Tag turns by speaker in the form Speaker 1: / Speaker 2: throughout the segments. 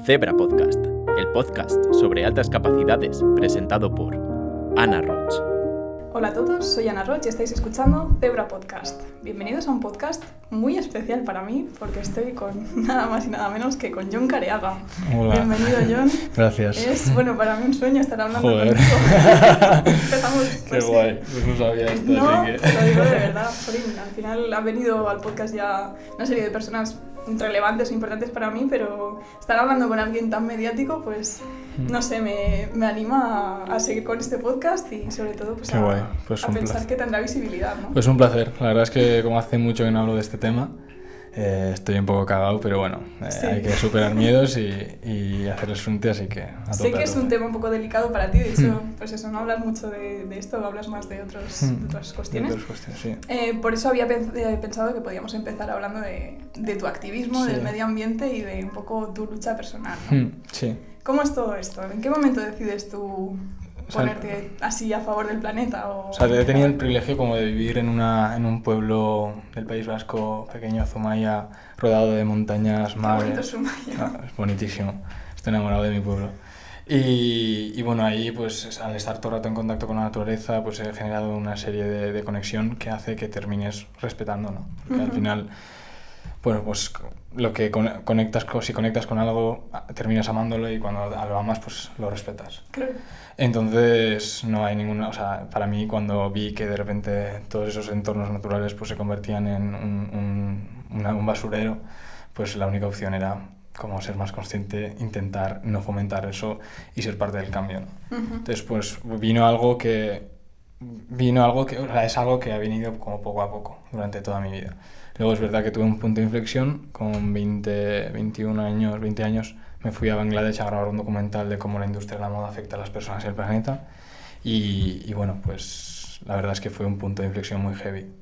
Speaker 1: Zebra Podcast, el podcast sobre altas capacidades presentado por Ana Roig.
Speaker 2: Hola a todos, soy Ana Roig y estáis escuchando Zebra Podcast. Bienvenidos a un podcast muy especial para mí porque estoy con nada más y nada menos que con Jon Careaga.
Speaker 3: Hola.
Speaker 2: Bienvenido, Jon.
Speaker 3: Gracias.
Speaker 2: Es, para mí un sueño estar hablando
Speaker 3: Joder.
Speaker 2: contigo. Empezamos,
Speaker 3: Qué guay, pues no sabía esto,
Speaker 2: no,
Speaker 3: así que...
Speaker 2: lo digo de verdad, Florín. Al final ha venido al podcast ya una serie de personas relevantes e importantes para mí, pero estar hablando con alguien tan mediático, pues no sé, me anima a seguir con este podcast y sobre todo pues,
Speaker 3: Qué guay. Pues
Speaker 2: a pensar que tendrá visibilidad, ¿no?
Speaker 3: Pues un placer. La verdad es que como hace mucho que no hablo de este tema, estoy un poco cagado, pero bueno,
Speaker 2: Sí.
Speaker 3: hay que superar miedos y hacerles frente, así que a
Speaker 2: Sé
Speaker 3: tope,
Speaker 2: que
Speaker 3: a
Speaker 2: es
Speaker 3: tope.
Speaker 2: un tema un poco delicado para ti, de hecho, pues eso, no hablas mucho de esto, hablas más de otras cuestiones.
Speaker 3: De otras cuestiones, sí.
Speaker 2: Por eso había pensado que podíamos empezar hablando de tu activismo,
Speaker 3: Sí.
Speaker 2: del medio ambiente y de un poco tu lucha personal, ¿no?
Speaker 3: Sí.
Speaker 2: ¿Cómo es todo esto? ¿En qué momento decides tú
Speaker 3: O sea,
Speaker 2: ponerte así a favor del planeta?
Speaker 3: O sea, he tenido el privilegio como de vivir en un pueblo del País Vasco, pequeño, Zumaya, rodeado de montañas,
Speaker 2: Qué bonito
Speaker 3: mares.
Speaker 2: Zumaya.
Speaker 3: Es bonitísimo. Estoy enamorado de mi pueblo. Y bueno, ahí pues al estar todo el rato en contacto con la naturaleza, pues he generado una serie de conexión que hace que termines respetando, ¿no? Porque al final, bueno, pues lo que si conectas con algo, terminas amándolo y cuando lo amas, pues lo respetas.
Speaker 2: Claro.
Speaker 3: Entonces no hay ninguna, o sea, para mí cuando vi que de repente todos esos entornos naturales pues se convertían en un basurero, pues la única opción era como ser más consciente, intentar no fomentar eso y ser parte del cambio, ¿no? Entonces pues vino algo que, o sea, es algo que ha venido como poco a poco durante toda mi vida. Luego es verdad que tuve un punto de inflexión con 20 años, me fui a Bangladesh a grabar un documental de cómo la industria de la moda afecta a las personas y al planeta y bueno, pues la verdad es que fue un punto de inflexión muy heavy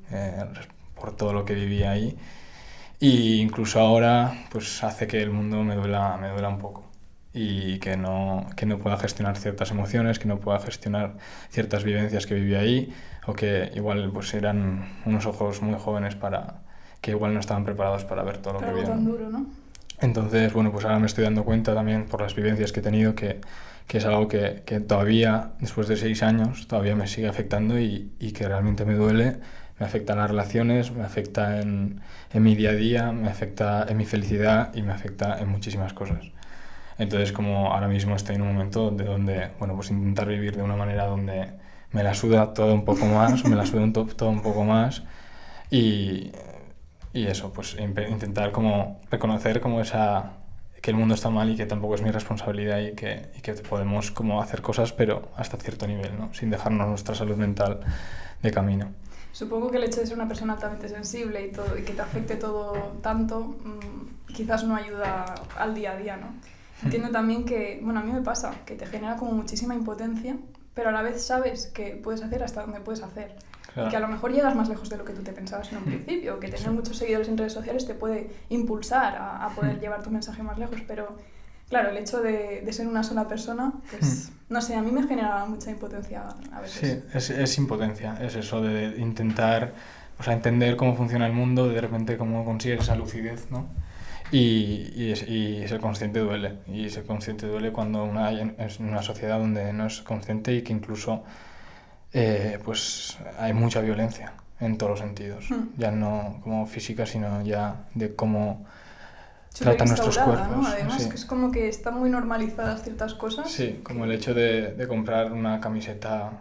Speaker 3: por todo lo que viví ahí y incluso ahora pues hace que el mundo me duela un poco y que no pueda gestionar ciertas emociones, que no pueda gestionar ciertas vivencias que viví ahí o que igual pues eran unos ojos muy jóvenes que igual no estaban preparados para ver todo lo que
Speaker 2: Algo
Speaker 3: vieron.
Speaker 2: tan duro, ¿no?
Speaker 3: Entonces, bueno, pues ahora me estoy dando cuenta también por las vivencias que he tenido que es algo que todavía, después de 6 años, todavía me sigue afectando y que realmente me duele. Me afecta en las relaciones, me afecta en mi día a día, me afecta en mi felicidad y me afecta en muchísimas cosas. Entonces, como ahora mismo estoy en un momento donde, bueno, pues intentar vivir de una manera donde me la suda todo un poco más, todo un poco más y eso, pues intentar como reconocer como que el mundo está mal y que tampoco es mi responsabilidad y que podemos como hacer cosas, pero hasta cierto nivel, ¿no? Sin dejarnos nuestra salud mental de camino.
Speaker 2: Supongo que el hecho de ser una persona altamente sensible y todo y que te afecte todo tanto, quizás no ayuda al día a día, ¿no? Entiendo también que, a mí me pasa, que te genera como muchísima impotencia, pero a la vez sabes que puedes hacer hasta donde puedes hacer.
Speaker 3: Claro.
Speaker 2: Y que a lo mejor llegas más lejos de lo que tú te pensabas en un principio, que tener muchos seguidores en redes sociales te puede impulsar a poder llevar tu mensaje más lejos, pero claro, el hecho de ser una sola persona, pues no sé, a mí me genera mucha impotencia a veces.
Speaker 3: Sí, es impotencia, es eso de intentar, o sea, entender cómo funciona el mundo, de repente cómo consigues esa lucidez, ¿no? Y ser consciente duele, y ser consciente duele cuando es una sociedad donde no es consciente y que incluso pues hay mucha violencia en todos los sentidos, ya no como física, sino ya de cómo tratan nuestros cuerpos,
Speaker 2: ¿no? Además,
Speaker 3: sí.
Speaker 2: que es como que están muy normalizadas ciertas cosas.
Speaker 3: Sí, como el hecho de comprar una camiseta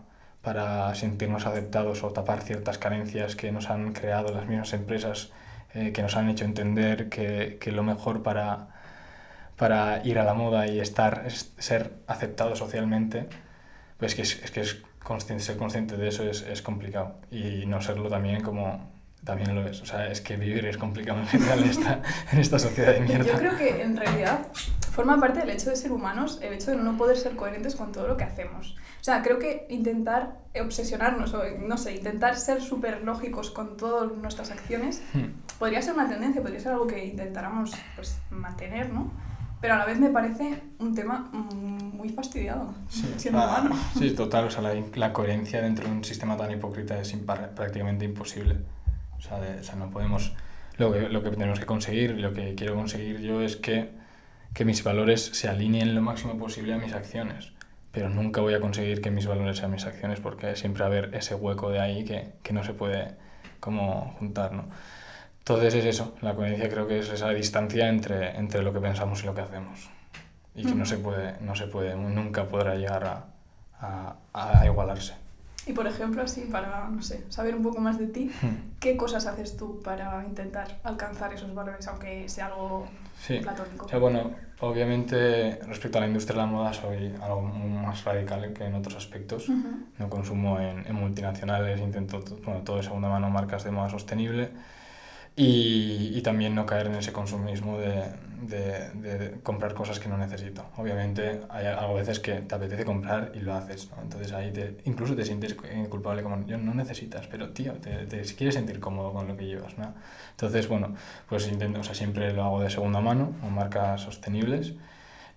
Speaker 3: para sentirnos aceptados o tapar ciertas carencias que nos han creado las mismas empresas, que nos han hecho entender que lo mejor para ir a la moda y ser aceptado socialmente, pues ser consciente de eso es complicado y no serlo también también lo es. O sea, es que vivir es complicado en general en esta sociedad de mierda.
Speaker 2: Yo creo que en realidad forma parte del hecho de ser humanos el hecho de no poder ser coherentes con todo lo que hacemos. O sea, creo que intentar obsesionarnos o, no sé, intentar ser súper lógicos con todas nuestras acciones podría ser una tendencia, podría ser algo que intentáramos pues, mantener, ¿no? Pero a la vez me parece un tema muy fastidiado, siendo humano.
Speaker 3: Sí, total. O sea, la coherencia dentro de un sistema tan hipócrita es prácticamente imposible. O sea, no podemos... Lo que tenemos que conseguir, lo que quiero conseguir yo es que que mis valores se alineen lo máximo posible a mis acciones. Pero nunca voy a conseguir que mis valores sean mis acciones porque siempre va a haber ese hueco de ahí que no se puede como juntar, ¿no? Entonces es eso, la coherencia creo que es esa distancia entre lo que pensamos y lo que hacemos. Y que no se puede, nunca podrá llegar a igualarse.
Speaker 2: Y por ejemplo, así para, no sé, saber un poco más de ti, ¿qué cosas haces tú para intentar alcanzar esos valores, aunque sea algo platónico?
Speaker 3: O sea, bueno, obviamente respecto a la industria de la moda soy algo más radical que en otros aspectos. No consumo en multinacionales, intento todo de segunda mano, marcas de moda sostenible. Y también no caer en ese consumismo de comprar cosas que no necesito. Obviamente hay a veces que te apetece comprar y lo haces, ¿no? Entonces ahí incluso te sientes culpable, como yo no necesitas, pero tío, te quieres sentir cómodo con lo que llevas, ¿no? Entonces, bueno, pues intento, o sea, siempre lo hago de segunda mano, con marcas sostenibles.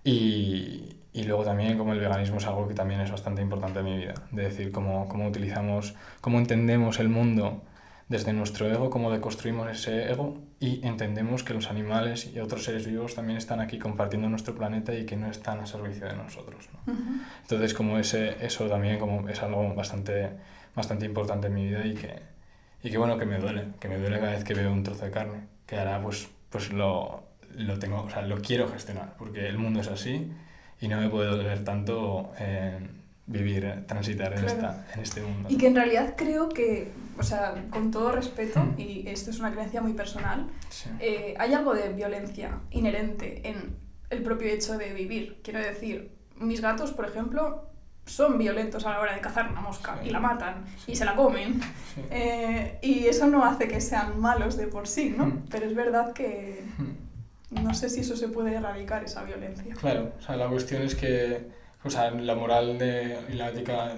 Speaker 3: Y luego también como el veganismo es algo que también es bastante importante en mi vida. De decir, cómo utilizamos, cómo entendemos el mundo desde nuestro ego, cómo deconstruimos ese ego y entendemos que los animales y otros seres vivos también están aquí compartiendo nuestro planeta y que no están a servicio de nosotros, ¿no? Entonces como eso también como es algo bastante importante en mi vida y que bueno, que me duele cada vez que veo un trozo de carne, que ahora pues lo tengo, o sea, lo quiero gestionar porque el mundo es así y no me puede doler tanto transitar en este mundo.
Speaker 2: Y que en realidad creo que, o sea, con todo respeto, y esto es una creencia muy personal, hay algo de violencia inherente en el propio hecho de vivir. Quiero decir, mis gatos, por ejemplo, son violentos a la hora de cazar una mosca y la matan y se la comen. Y eso no hace que sean malos de por sí, ¿no? Pero es verdad que no sé si eso se puede erradicar, esa violencia.
Speaker 3: Claro, o sea, la cuestión es que la moral y la ética,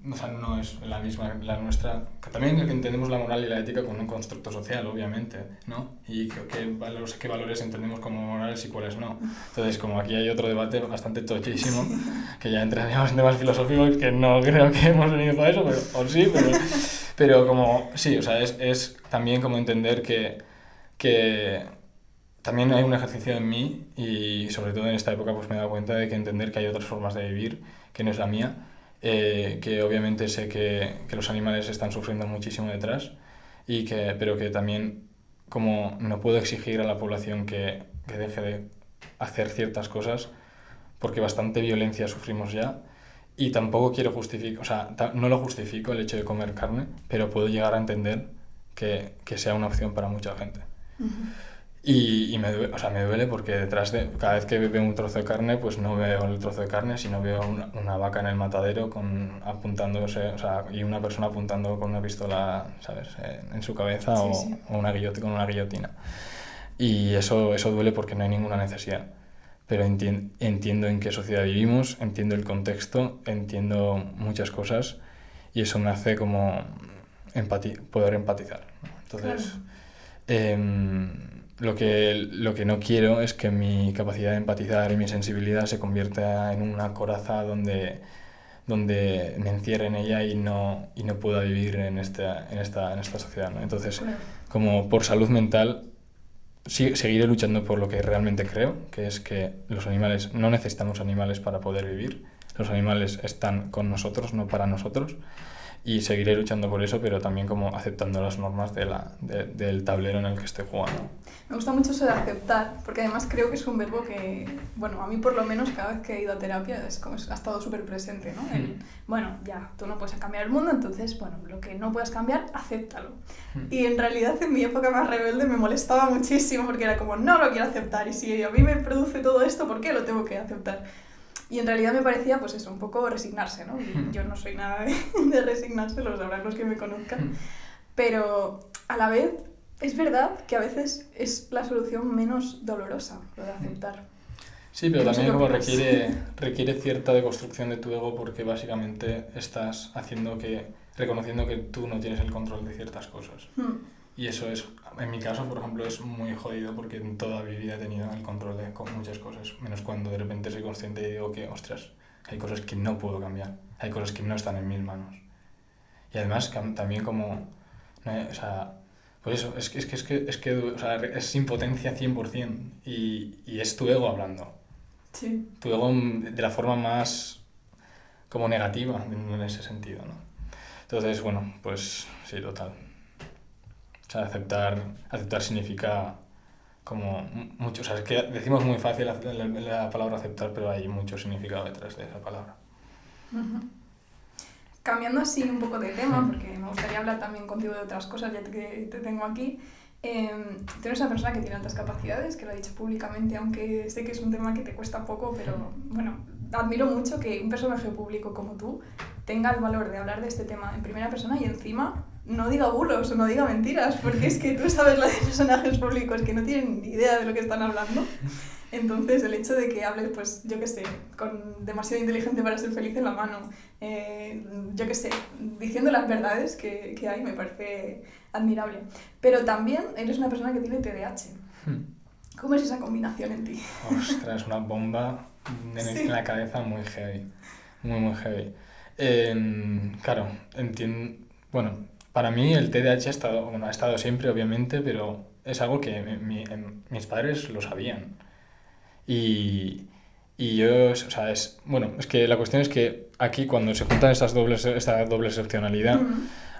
Speaker 3: o sea, no es la misma la nuestra. Que también entendemos la moral y la ética como un constructo social, obviamente, ¿no? Y qué valores entendemos como morales y cuáles no. Entonces, como aquí hay otro debate bastante tochísimo, que ya entraríamos en temas filosóficos que no creo que hemos venido para eso, pero como, sí, o sea, es también como entender que también hay un ejercicio en mí y sobre todo en esta época pues me he dado cuenta de que entender que hay otras formas de vivir que no es la mía, que obviamente sé que los animales están sufriendo muchísimo detrás pero que también como no puedo exigir a la población que deje de hacer ciertas cosas porque bastante violencia sufrimos ya y tampoco quiero justificar, o sea, no lo justifico el hecho de comer carne, pero puedo llegar a entender que sea una opción para mucha gente. Y me duele porque detrás de cada vez que veo un trozo de carne, pues no veo el trozo de carne, sino veo una vaca en el matadero apuntándose, o sea, y una persona apuntando con una pistola, ¿sabes?, en su cabeza o con una guillotina. Y eso duele porque no hay ninguna necesidad. Pero entiendo en qué sociedad vivimos, entiendo el contexto, entiendo muchas cosas y eso me hace como poder empatizar, ¿no? Entonces, lo que no quiero es que mi capacidad de empatizar y mi sensibilidad se convierta en una coraza donde me encierre en ella y no pueda vivir en esta sociedad, ¿no? Entonces, como por salud mental, seguiré luchando por lo que realmente creo, que es que los animales, no necesitamos animales para poder vivir, los animales están con nosotros, no para nosotros. Y seguiré luchando por eso, pero también como aceptando las normas del tablero en el que estoy jugando.
Speaker 2: Me gusta mucho eso de aceptar, porque además creo que es un verbo que, bueno, a mí por lo menos cada vez que he ido a terapia ha estado súper presente, ¿no? Bueno, ya, tú no puedes cambiar el mundo, entonces, bueno, lo que no puedas cambiar, acéptalo. Y en realidad en mi época más rebelde me molestaba muchísimo, porque era como, no lo quiero aceptar, y si a mí me produce todo esto, ¿por qué lo tengo que aceptar? Y en realidad me parecía, pues eso, un poco resignarse, ¿no? Y yo no soy nada de resignarse, lo sabrán los que me conozcan. Pero a la vez, es verdad que a veces es la solución menos dolorosa, lo de aceptar.
Speaker 3: Sí, pero también como requiere cierta deconstrucción de tu ego porque básicamente estás reconociendo que tú no tienes el control de ciertas cosas. Y eso es, en mi caso, por ejemplo, es muy jodido porque en toda mi vida he tenido el control de muchas cosas, menos cuando de repente soy consciente y digo que, ostras, hay cosas que no puedo cambiar, hay cosas que no están en mis manos. Y además también como, o sea, pues eso, es que o sea, es impotencia 100% y es tu ego hablando.
Speaker 2: Sí.
Speaker 3: Tu ego de la forma más como negativa en ese sentido, ¿no? Entonces, bueno, pues sí, total. O sea, aceptar significa como mucho, o sea, es que decimos muy fácil la palabra aceptar, pero hay mucho significado detrás de esa palabra.
Speaker 2: Uh-huh. Cambiando así un poco de tema, porque me gustaría hablar también contigo de otras cosas, ya que te tengo aquí. Tú eres una persona que tiene altas capacidades, que lo ha dicho públicamente, aunque sé que es un tema que te cuesta poco, pero bueno, admiro mucho que un personaje público como tú tenga el valor de hablar de este tema en primera persona y encima no diga bulos o no diga mentiras, porque es que tú sabes la de personajes públicos que no tienen ni idea de lo que están hablando. Entonces, el hecho de que hables, pues, yo qué sé, con demasiado inteligente para ser feliz en la mano, yo qué sé, diciendo las verdades que hay, me parece admirable. Pero también eres una persona que tiene TDAH. ¿Cómo es esa combinación en ti?
Speaker 3: Ostras, una bomba en la cabeza muy heavy, muy heavy. Claro, entiendo. Bueno, para mí el TDAH ha estado siempre, obviamente, pero es algo que mis padres lo sabían. Y yo, o sea, es que la cuestión es que aquí cuando se juntan esta doble excepcionalidad,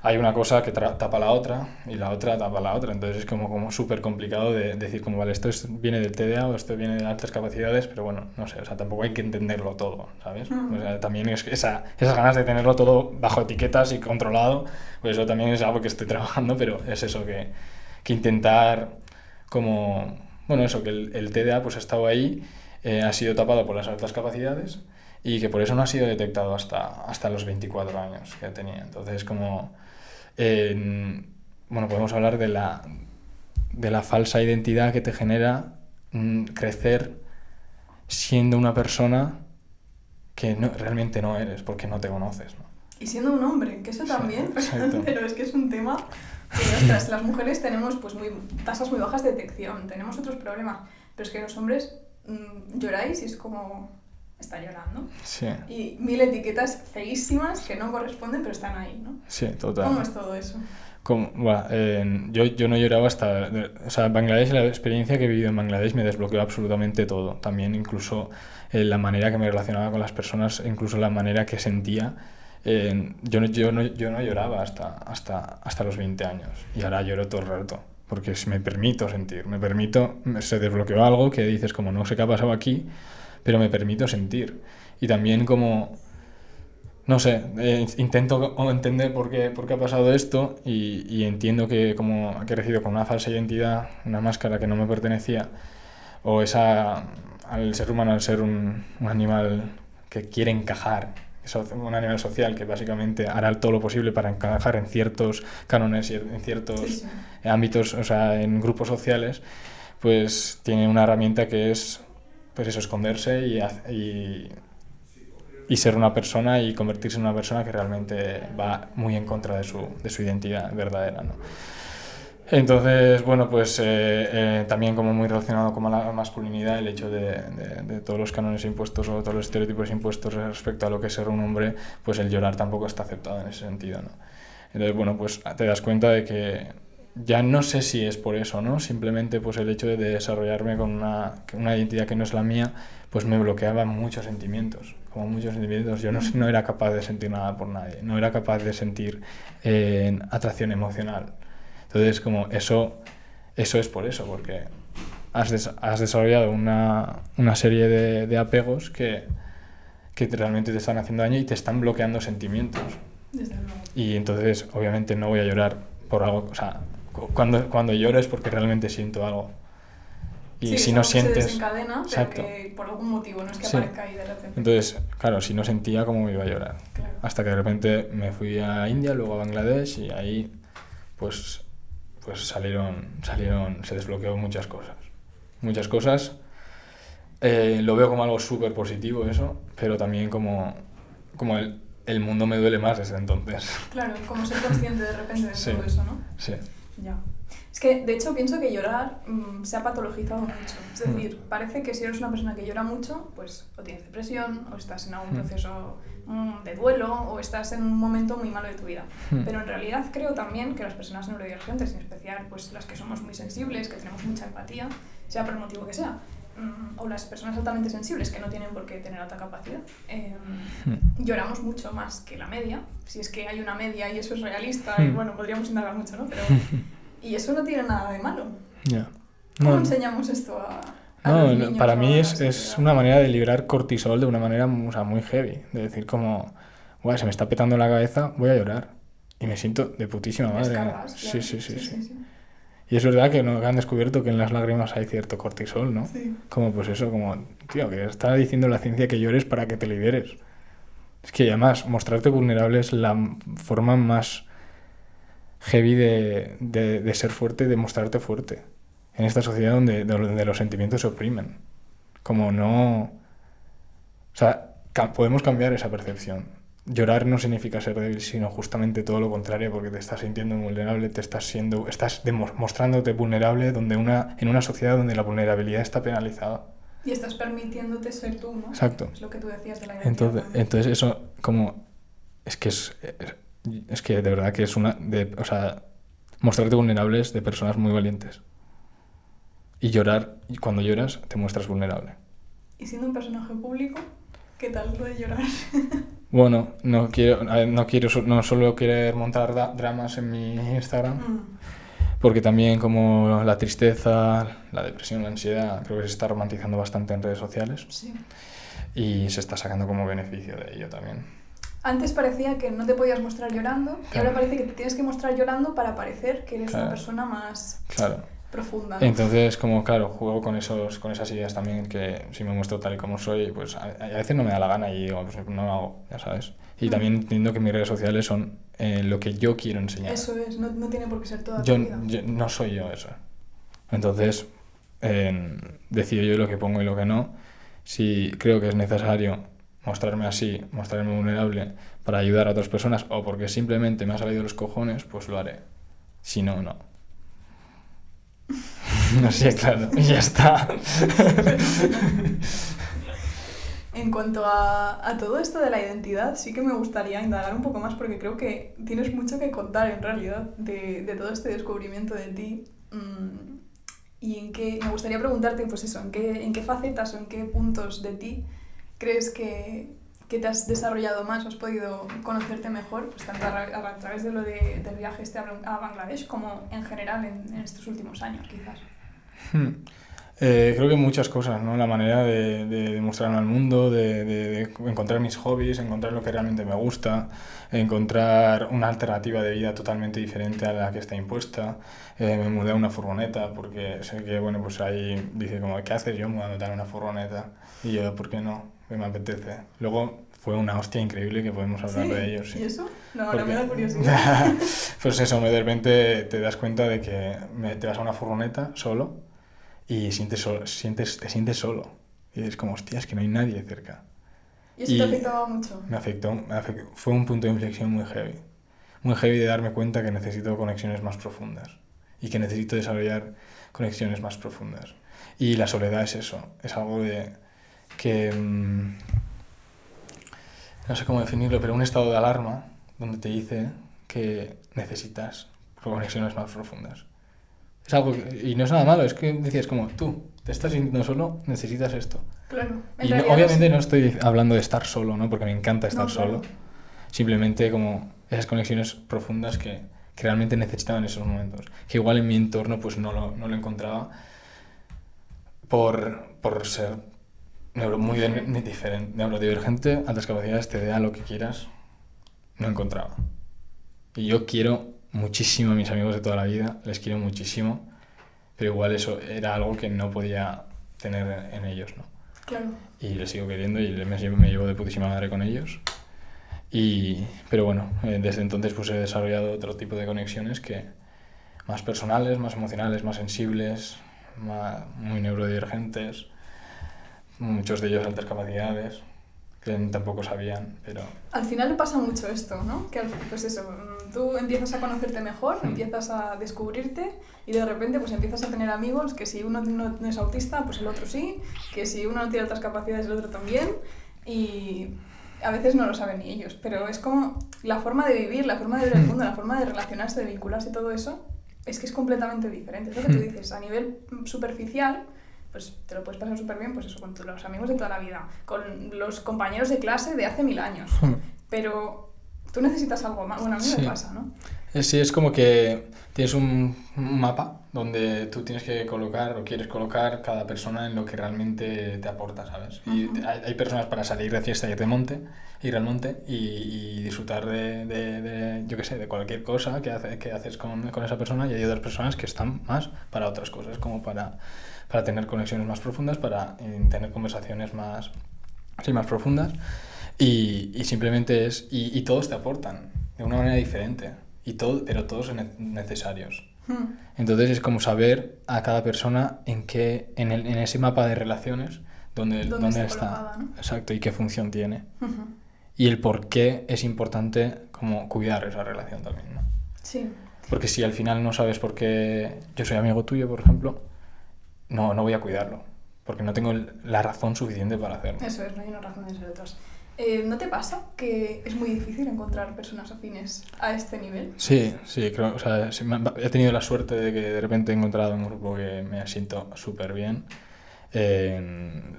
Speaker 3: hay una cosa que tapa la otra y la otra tapa la otra. Entonces es como súper complicado de decir como, vale, esto viene del TDA o esto viene de altas capacidades, pero bueno, no sé, o sea, tampoco hay que entenderlo todo, ¿sabes? O sea, también es esas ganas de tenerlo todo bajo etiquetas y controlado, pues eso también es algo que estoy trabajando, pero es eso que intentar como, bueno, eso, que el TDA pues ha estado ahí, ha sido tapado por las altas capacidades y que por eso no ha sido detectado hasta los 24 años que tenía. Entonces, como, bueno, podemos hablar de la falsa identidad que te genera crecer siendo una persona que realmente no eres, porque no te conoces, ¿no?
Speaker 2: Y siendo un hombre, que eso también,
Speaker 3: Exacto.
Speaker 2: Pero es que es un tema que, ostras, las mujeres tenemos pues tasas muy bajas de detección, tenemos otros problemas, pero es que los hombres lloráis y es como, está llorando.
Speaker 3: Sí.
Speaker 2: Y 1000 etiquetas feísimas que no corresponden, pero están ahí, ¿no?
Speaker 3: Sí, total.
Speaker 2: ¿Cómo es todo eso?
Speaker 3: Bueno, yo no lloraba hasta... O sea, Bangladesh, la experiencia que he vivido en Bangladesh me desbloqueó absolutamente todo. También incluso la manera que me relacionaba con las personas, incluso la manera que sentía. Yo no lloraba hasta los 20 años y ahora lloro todo el rato. Porque me permito sentir, se desbloqueó algo que dices como no sé qué ha pasado aquí, pero me permito sentir. Y también como... No sé, intento entender por qué ha pasado esto y entiendo que como he crecido con una falsa identidad, una máscara que no me pertenecía, o al ser humano, al ser un animal que quiere encajar, un animal social que básicamente hará todo lo posible para encajar en ciertos cánones y en ciertos ámbitos, o sea, en grupos sociales, pues tiene una herramienta que es, pues eso, esconderse y ser una persona y convertirse en una persona que realmente va muy en contra de su identidad verdadera, ¿no? Entonces, bueno, pues también como muy relacionado con la masculinidad, el hecho de todos los cánones impuestos o todos los estereotipos impuestos respecto a lo que es ser un hombre, pues el llorar tampoco está aceptado en ese sentido, ¿no? Entonces, bueno, pues te das cuenta de que ya no sé si es por eso, ¿no? Simplemente pues el hecho de desarrollarme con una identidad que no es la mía, pues me bloqueaba muchos sentimientos. Como muchos sentimientos, yo no era capaz de sentir nada por nadie, no era capaz de sentir atracción emocional. Entonces, como eso es por eso, porque has desarrollado una serie de apegos que realmente te están haciendo daño y te están bloqueando sentimientos.
Speaker 2: Desde luego.
Speaker 3: Y entonces, obviamente, no voy a llorar por algo, o sea, cuando lloro es porque realmente siento algo. Y
Speaker 2: sí,
Speaker 3: si no sientes...
Speaker 2: se desencadena, pero
Speaker 3: Exacto.
Speaker 2: que por algún motivo, no es que
Speaker 3: Sí.
Speaker 2: aparezca ahí de repente.
Speaker 3: Entonces, claro, si no sentía, ¿cómo me iba a llorar?
Speaker 2: Claro.
Speaker 3: Hasta que de repente me fui a India, luego a Bangladesh y ahí pues se desbloqueó muchas cosas. Muchas cosas. Lo veo como algo súper positivo eso, pero también como el mundo me duele más desde entonces.
Speaker 2: Claro, como ser consciente de repente de
Speaker 3: Sí.
Speaker 2: todo eso, ¿no?
Speaker 3: Sí.
Speaker 2: Ya. Es que, de hecho, pienso que llorar se ha patologizado mucho. Es decir, parece que si eres una persona que llora mucho, pues o tienes depresión, o estás en algún proceso de duelo, o estás en un momento muy malo de tu vida. Pero en realidad creo también que las personas neurodivergentes, en especial pues las que somos muy sensibles, que tenemos mucha empatía, sea por el motivo que sea, o las personas altamente sensibles, que no tienen por qué tener alta capacidad, lloramos mucho más que la media, si es que hay una media y eso es realista, y bueno, podríamos indagar mucho, ¿no? Pero, y eso no tiene nada de malo.
Speaker 3: Yeah.
Speaker 2: ¿Cómo enseñamos esto a
Speaker 3: no,
Speaker 2: los niños?
Speaker 3: Para mí es una manera de liberar cortisol de una manera, o sea, muy heavy, de decir como, guau, se me está petando la cabeza, voy a llorar. Y me siento de putísima madre.
Speaker 2: Descargas, claro.
Speaker 3: Sí. Y es verdad que han descubierto que en las lágrimas hay cierto cortisol, ¿no?
Speaker 2: Sí.
Speaker 3: Como pues eso, como, tío, que está diciendo la ciencia que llores para que te liberes. Es que además, mostrarte vulnerable es la forma más heavy de ser fuerte, de mostrarte fuerte. En esta sociedad donde los sentimientos se oprimen. Como no... O sea, podemos cambiar esa percepción. Llorar no significa ser débil, sino justamente todo lo contrario, porque te estás sintiendo vulnerable, estás mostrándote vulnerable en una sociedad donde la vulnerabilidad está penalizada.
Speaker 2: Y estás permitiéndote ser tú, ¿no?
Speaker 3: Exacto.
Speaker 2: Es lo que tú decías de la identidad.
Speaker 3: Entonces eso, como... Es que de verdad que es o sea, mostrarte vulnerable es de personas muy valientes. Y llorar, y cuando lloras, te muestras vulnerable.
Speaker 2: Y siendo un personaje público, ¿qué tal lo de llorar?
Speaker 3: Bueno, no solo querer montar dramas en mi Instagram, porque también como la tristeza, la depresión, la ansiedad, creo que se está romantizando bastante en redes sociales.
Speaker 2: Sí.
Speaker 3: Y se está sacando como beneficio de ello también.
Speaker 2: Antes parecía que no te podías mostrar llorando, y
Speaker 3: Claro.
Speaker 2: ahora parece que te tienes que mostrar llorando para parecer que eres
Speaker 3: Claro.
Speaker 2: una persona más
Speaker 3: Claro.
Speaker 2: profunda, ¿no?
Speaker 3: Entonces, como claro, juego con esas ideas también, que si me muestro tal y como soy, pues a veces no me da la gana y digo, pues no lo hago, ya sabes. Y también entiendo que mis redes sociales son lo que yo quiero enseñar.
Speaker 2: Eso es, no tiene por qué ser toda
Speaker 3: Yo
Speaker 2: tu vida.
Speaker 3: no soy yo eso. Entonces, decido yo lo que pongo y lo que no. Si creo que es necesario mostrarme así, mostrarme vulnerable para ayudar a otras personas o porque simplemente me ha salido de los cojones, pues lo haré. Si no, no. No sé, claro, y ya está.
Speaker 2: En cuanto a todo esto de la identidad, sí que me gustaría indagar un poco más porque creo que tienes mucho que contar en realidad de todo este descubrimiento de ti. Y me gustaría preguntarte, pues eso, en qué facetas o en qué puntos de ti crees que te has desarrollado más o has podido conocerte mejor, pues tanto a través de del viaje a Bangladesh como en general en estos últimos años, quizás.
Speaker 3: Creo que muchas cosas, ¿no? La manera de mostrarme al mundo, de encontrar mis hobbies, encontrar lo que realmente me gusta, encontrar una alternativa de vida totalmente diferente a la que está impuesta. Me mudé a una furgoneta porque sé que, bueno, pues ahí dice como, ¿qué haces yo mudándote a una furgoneta? Y yo, ¿por qué no? Que me apetece. Luego fue una hostia increíble que podemos hablar de ello. Sí.
Speaker 2: ¿Y eso? No, ahora me da curiosidad.
Speaker 3: Pues eso, de repente te das cuenta de que te vas a una furgoneta solo y te sientes solo. Y es como, hostia, es que no hay nadie cerca.
Speaker 2: ¿Y eso te afectaba mucho?
Speaker 3: Me afectó. Fue un punto de inflexión muy heavy. Muy heavy de darme cuenta que necesito conexiones más profundas. Y que necesito desarrollar conexiones más profundas. Y la soledad es eso. Es algo que... no sé cómo definirlo, pero un estado de alarma donde te dice que necesitas conexiones más profundas. Es algo y no es nada malo, es que decías como, tú, te estás sintiendo solo, necesitas esto.
Speaker 2: Claro.
Speaker 3: Y obviamente no estoy hablando de estar solo, ¿no? Porque me encanta estar solo. Simplemente como esas conexiones profundas que realmente necesitaba en esos momentos. Que igual en mi entorno pues no lo encontraba por ser muy diferente, neurodivergente, altas capacidades, TDA, lo que quieras, no encontraba. Y yo quiero muchísimo a mis amigos de toda la vida, les quiero muchísimo, pero igual eso era algo que no podía tener en ellos, ¿no?
Speaker 2: Claro. Y
Speaker 3: les sigo queriendo y me llevo de putísima madre con ellos. Pero bueno, desde entonces pues he desarrollado otro tipo de conexiones más personales, más emocionales, más sensibles, muy neurodivergentes, muchos de ellos altas capacidades, que tampoco sabían, pero...
Speaker 2: Al final pasa mucho esto, ¿no? Que pues eso, tú empiezas a conocerte mejor, empiezas a descubrirte y de repente pues empiezas a tener amigos que si uno no es autista, pues el otro sí, que si uno no tiene otras capacidades, el otro también, y a veces no lo saben ni ellos, pero es como la forma de vivir, la forma de ver el mundo, la forma de relacionarse, de vincularse, todo eso, es que es completamente diferente. Es lo que tú dices, a nivel superficial pues te lo puedes pasar súper bien, pues eso, con los amigos de toda la vida, con los compañeros de clase de hace 1000 años. Pero tú necesitas algo más. Bueno, a mí me pasa, ¿no?
Speaker 3: Sí, es como que tienes un mapa donde tú tienes que colocar o quieres colocar cada persona en lo que realmente te aporta, ¿sabes? Y hay personas para salir de fiesta y ir al monte y disfrutar yo qué sé, de cualquier cosa que haces con esa persona, y hay otras personas que están más para otras cosas, como para tener conexiones más profundas, para tener conversaciones más profundas, y simplemente y todos te aportan de una manera diferente. Pero todos son necesarios. Entonces es como saber a cada persona en ese mapa de relaciones dónde está,
Speaker 2: colocada, ¿no?
Speaker 3: Exacto, y qué función tiene. Y el por qué es importante como cuidar esa relación también, ¿no?
Speaker 2: Sí.
Speaker 3: Porque si al final no sabes por qué yo soy amigo tuyo, por ejemplo, no voy a cuidarlo, porque no tengo la razón suficiente para hacerlo.
Speaker 2: Eso es, no hay una razón de ser otras. ¿No te pasa que es muy difícil encontrar personas afines a este nivel?
Speaker 3: Sí, creo, o sea, he tenido la suerte de que de repente he encontrado un grupo que me siento súper bien.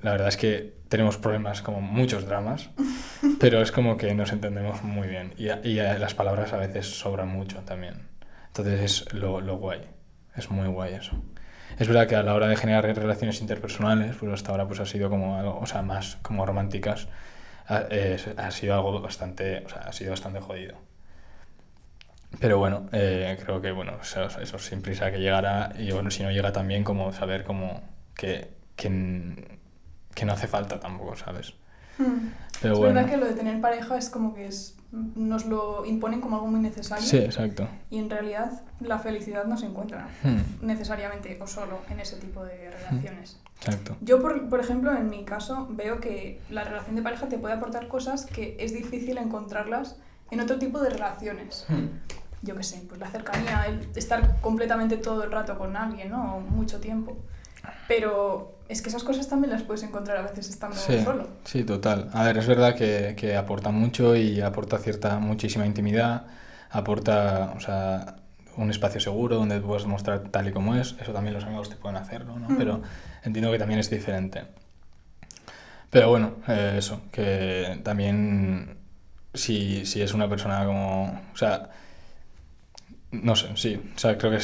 Speaker 3: La verdad es que tenemos problemas, como muchos dramas, pero es como que nos entendemos muy bien, y las palabras a veces sobran mucho también. Entonces es lo guay, es muy guay eso. Es verdad que a la hora de generar relaciones interpersonales, pues hasta ahora pues ha sido como algo, o sea, más como románticas, ha sido algo bastante, o sea, ha sido bastante jodido. Pero bueno, creo que bueno, eso sin prisa que llegará, y bueno, si no llega también como saber como que no hace falta tampoco, ¿sabes? Pero
Speaker 2: es
Speaker 3: bueno.
Speaker 2: verdad que lo de tener pareja es como que nos lo imponen como algo muy necesario.
Speaker 3: Sí, exacto.
Speaker 2: Y en realidad la felicidad no se encuentra necesariamente o solo en ese tipo de relaciones.
Speaker 3: Exacto.
Speaker 2: Yo, por ejemplo, en mi caso, veo que la relación de pareja te puede aportar cosas que es difícil encontrarlas en otro tipo de relaciones. Yo qué sé, pues la cercanía, el estar completamente todo el rato con alguien, ¿no? O mucho tiempo. Pero es que esas cosas también las puedes encontrar a veces estando solo.
Speaker 3: Sí, total. A ver, es verdad que aporta mucho y aporta muchísima intimidad, aporta, o sea, un espacio seguro donde puedes mostrar tal y como es. Eso también los amigos te pueden hacerlo, ¿no? Pero entiendo que también es diferente. Pero bueno, eso, que también si es una persona como, o sea, no sé, sí, o sea, creo que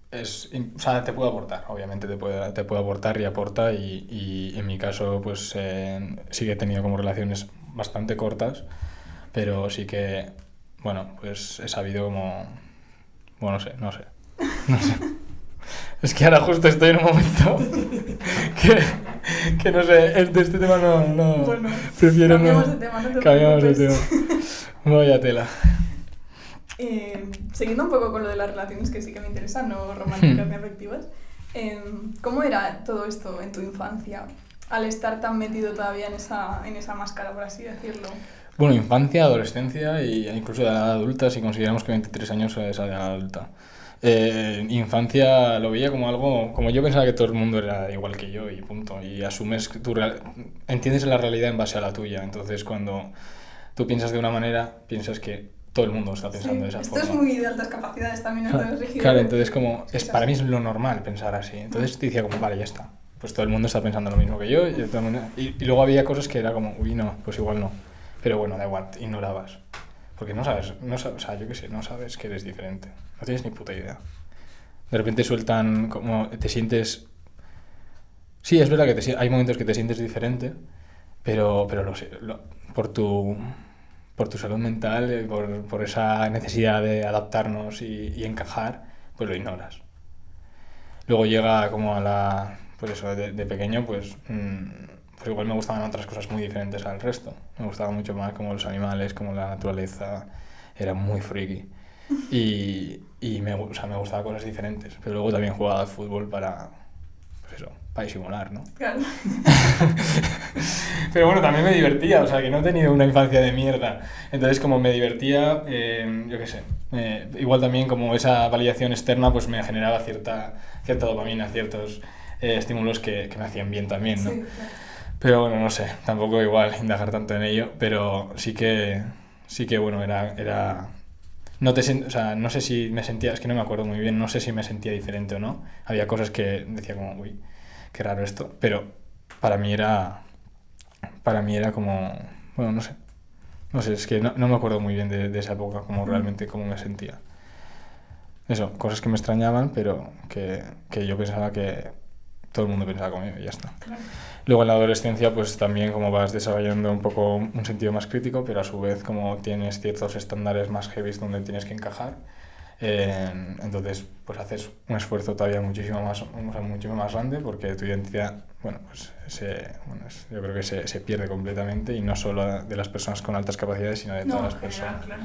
Speaker 3: o sea, te puede aportar, obviamente te puede aportar y aporta, y en mi caso pues sí que he tenido como relaciones bastante cortas, pero sí que, bueno, pues he sabido como, bueno, no sé. Es que ahora justo estoy en un momento que no sé, este tema no
Speaker 2: bueno,
Speaker 3: prefiero
Speaker 2: cambiamos
Speaker 3: no.
Speaker 2: de tema, no te
Speaker 3: Cambiamos de
Speaker 2: preocupes.
Speaker 3: tema. Vaya tela.
Speaker 2: Siguiendo un poco con lo de las relaciones que sí que me interesan, no románticas ni afectivas, ¿cómo era todo esto en tu infancia al estar tan metido todavía en esa máscara, por así decirlo?
Speaker 3: Bueno, infancia, adolescencia e incluso edad adulta, si consideramos que 23 años es edad adulta. Infancia lo veía como algo, como yo pensaba que todo el mundo era igual que yo y punto, y asumes que entiendes la realidad en base a la tuya. Entonces cuando tú piensas de una manera, piensas que todo el mundo está pensando de esa forma.
Speaker 2: Esto es muy de altas capacidades también, ¿no?
Speaker 3: Claro, entonces como para mí es lo normal pensar así. Entonces te decía como, vale, ya está, pues todo el mundo está pensando lo mismo que yo, y luego había cosas que era como, uy, no, pues igual no, pero bueno, da igual, ignorabas, porque no sabes, o sea, yo qué sé, no sabes que eres diferente, no tienes ni puta idea. De repente sueltan como, te sientes, sí, es verdad que hay momentos que te sientes diferente, pero por tu salud mental, por esa necesidad de adaptarnos y encajar, pues lo ignoras. Luego llega como pues eso, de pequeño, pues igual me gustaban otras cosas muy diferentes al resto. Me gustaba mucho más como los animales, como la naturaleza, era muy friki. Y me gustaban cosas diferentes, pero luego también jugaba al fútbol para disimular, ¿no?
Speaker 2: Claro.
Speaker 3: Pero bueno, también me divertía, o sea, que no he tenido una infancia de mierda. Entonces, como me divertía, yo qué sé, igual también como esa validación externa pues me generaba cierta dopamina, ciertos estímulos que me hacían bien también, ¿no?
Speaker 2: Sí, claro.
Speaker 3: Pero bueno, no sé, tampoco igual indagar tanto en ello, pero sí que bueno, era no o sea, no sé si me sentía, es que no me acuerdo muy bien, no sé si me sentía diferente o no. Había cosas que decía como, uy, qué raro esto, pero para mí era como, bueno, no sé, es que no me acuerdo muy bien de esa época, como realmente cómo me sentía. Eso, cosas que me extrañaban, pero que yo pensaba que todo el mundo pensaba conmigo y ya está.
Speaker 2: Claro.
Speaker 3: Luego en la adolescencia pues también como vas desarrollando un poco un sentido más crítico, pero a su vez como tienes ciertos estándares más heavy donde tienes que encajar, entonces pues haces un esfuerzo todavía muchísimo más grande porque tu identidad, bueno, pues yo creo que se pierde completamente, y no solo de las personas con altas capacidades, sino de todas las personas.
Speaker 2: Claro.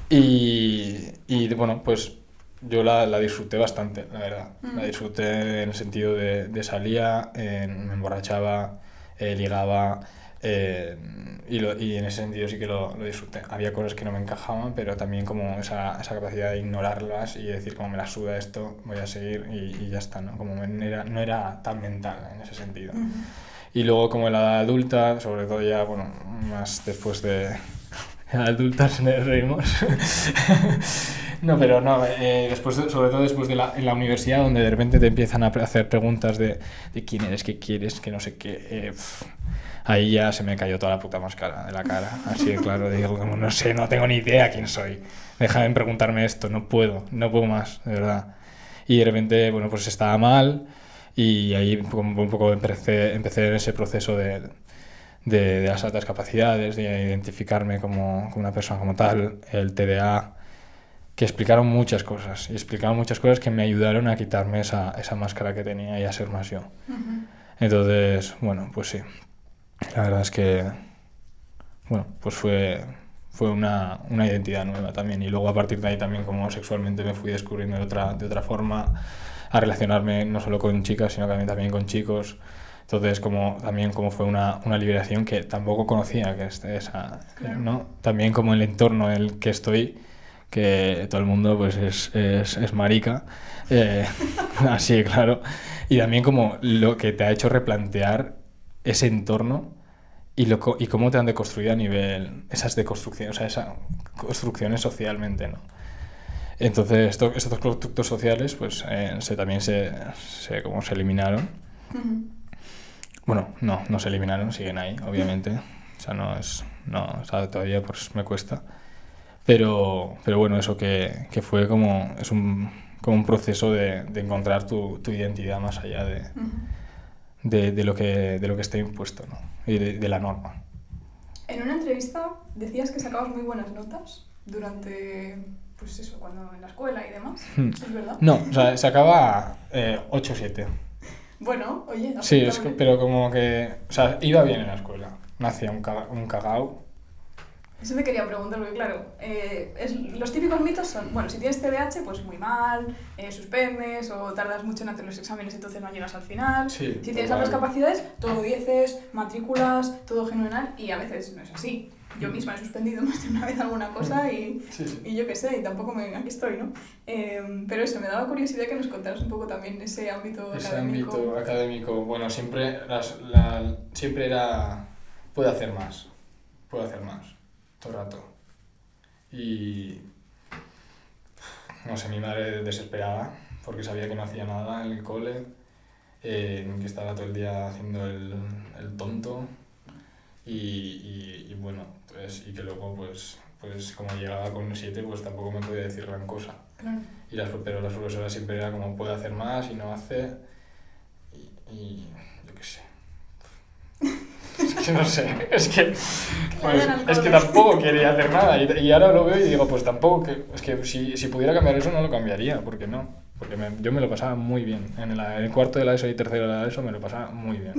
Speaker 3: Y bueno, pues yo la disfruté bastante, la verdad. La disfruté en el sentido de salía, me emborrachaba, ligaba, y en ese sentido sí que lo disfruté. Había cosas que no me encajaban, pero también como esa capacidad de ignorarlas y decir como me la suda esto, voy a seguir y ya está, ¿no? Como no era tan mental en ese sentido. Y luego como en la edad adulta, sobre todo ya, bueno, más después de adultas reímos. No, pero no, sobre todo después en la universidad, donde de repente te empiezan a hacer preguntas de quién eres, qué quieres, que no sé qué. Ahí ya se me cayó toda la puta máscara de la cara. Así de claro, digo, como no sé, no tengo ni idea quién soy. Deja de preguntarme esto, no puedo más, de verdad. Y de repente, bueno, pues estaba mal, y ahí un poco empecé en ese proceso de las altas capacidades, de identificarme como una persona como tal, el TDA, que explicaron muchas cosas que me ayudaron a quitarme esa máscara que tenía y a ser más yo. Entonces, bueno, pues sí, la verdad es que, bueno, pues fue una identidad nueva también, y luego a partir de ahí también como sexualmente me fui descubriendo de otra forma a relacionarme no solo con chicas, sino también con chicos. Entonces también fue una liberación que tampoco conocía, que claro, ¿no? También como el entorno en el que estoy, que todo el mundo pues es marica, así, claro, y también como lo que te ha hecho replantear ese entorno y cómo te han deconstruido a nivel esas deconstrucciones, o sea, esas construcciones socialmente, ¿no? Entonces estos constructos sociales pues también se eliminaron. Bueno, no se eliminaron, siguen ahí, obviamente. O sea, todavía pues me cuesta. Pero bueno, eso que fue como un proceso de encontrar tu identidad más allá de lo que está impuesto, ¿no? Y de la norma.
Speaker 2: En una entrevista decías que sacabas muy buenas notas durante, pues eso, cuando en la escuela y demás. ¿Es verdad?
Speaker 3: No, o sea, sacaba 8-7.
Speaker 2: Bueno, oye...
Speaker 3: Sí, pero como que... O sea, iba bien en la escuela. Me hacía un cagao.
Speaker 2: Eso te quería preguntar, porque claro, los típicos mitos son, bueno, si tienes TDAH, pues muy mal, suspendes o tardas mucho en hacer los exámenes, entonces no llegas al final.
Speaker 3: Sí,
Speaker 2: si tienes altas capacidades, todo 10, matrículas, todo fenomenal, y a veces no es así. Yo misma he suspendido más de una vez alguna cosa y yo qué sé, y tampoco aquí estoy, ¿no? Pero eso, me daba curiosidad que nos contaras un poco también ese ámbito académico.
Speaker 3: Ese ámbito académico, bueno, siempre era, puedo hacer más, todo el rato. Y, no sé, mi madre desesperada, porque sabía que no hacía nada en el cole, que estaba todo el día haciendo el tonto. Y bueno, pues, y que luego pues como llegaba con un 7 pues tampoco me podía decir gran cosa.
Speaker 2: Claro.
Speaker 3: Pero las profesoras siempre era como puede hacer más y no hace, y yo qué sé. Es que no sé, es que tampoco quería hacer nada, y ahora lo veo y digo pues tampoco, es que si pudiera cambiar eso no lo cambiaría, porque yo me lo pasaba muy bien, en el cuarto de la ESO y tercero de la ESO me lo pasaba muy bien.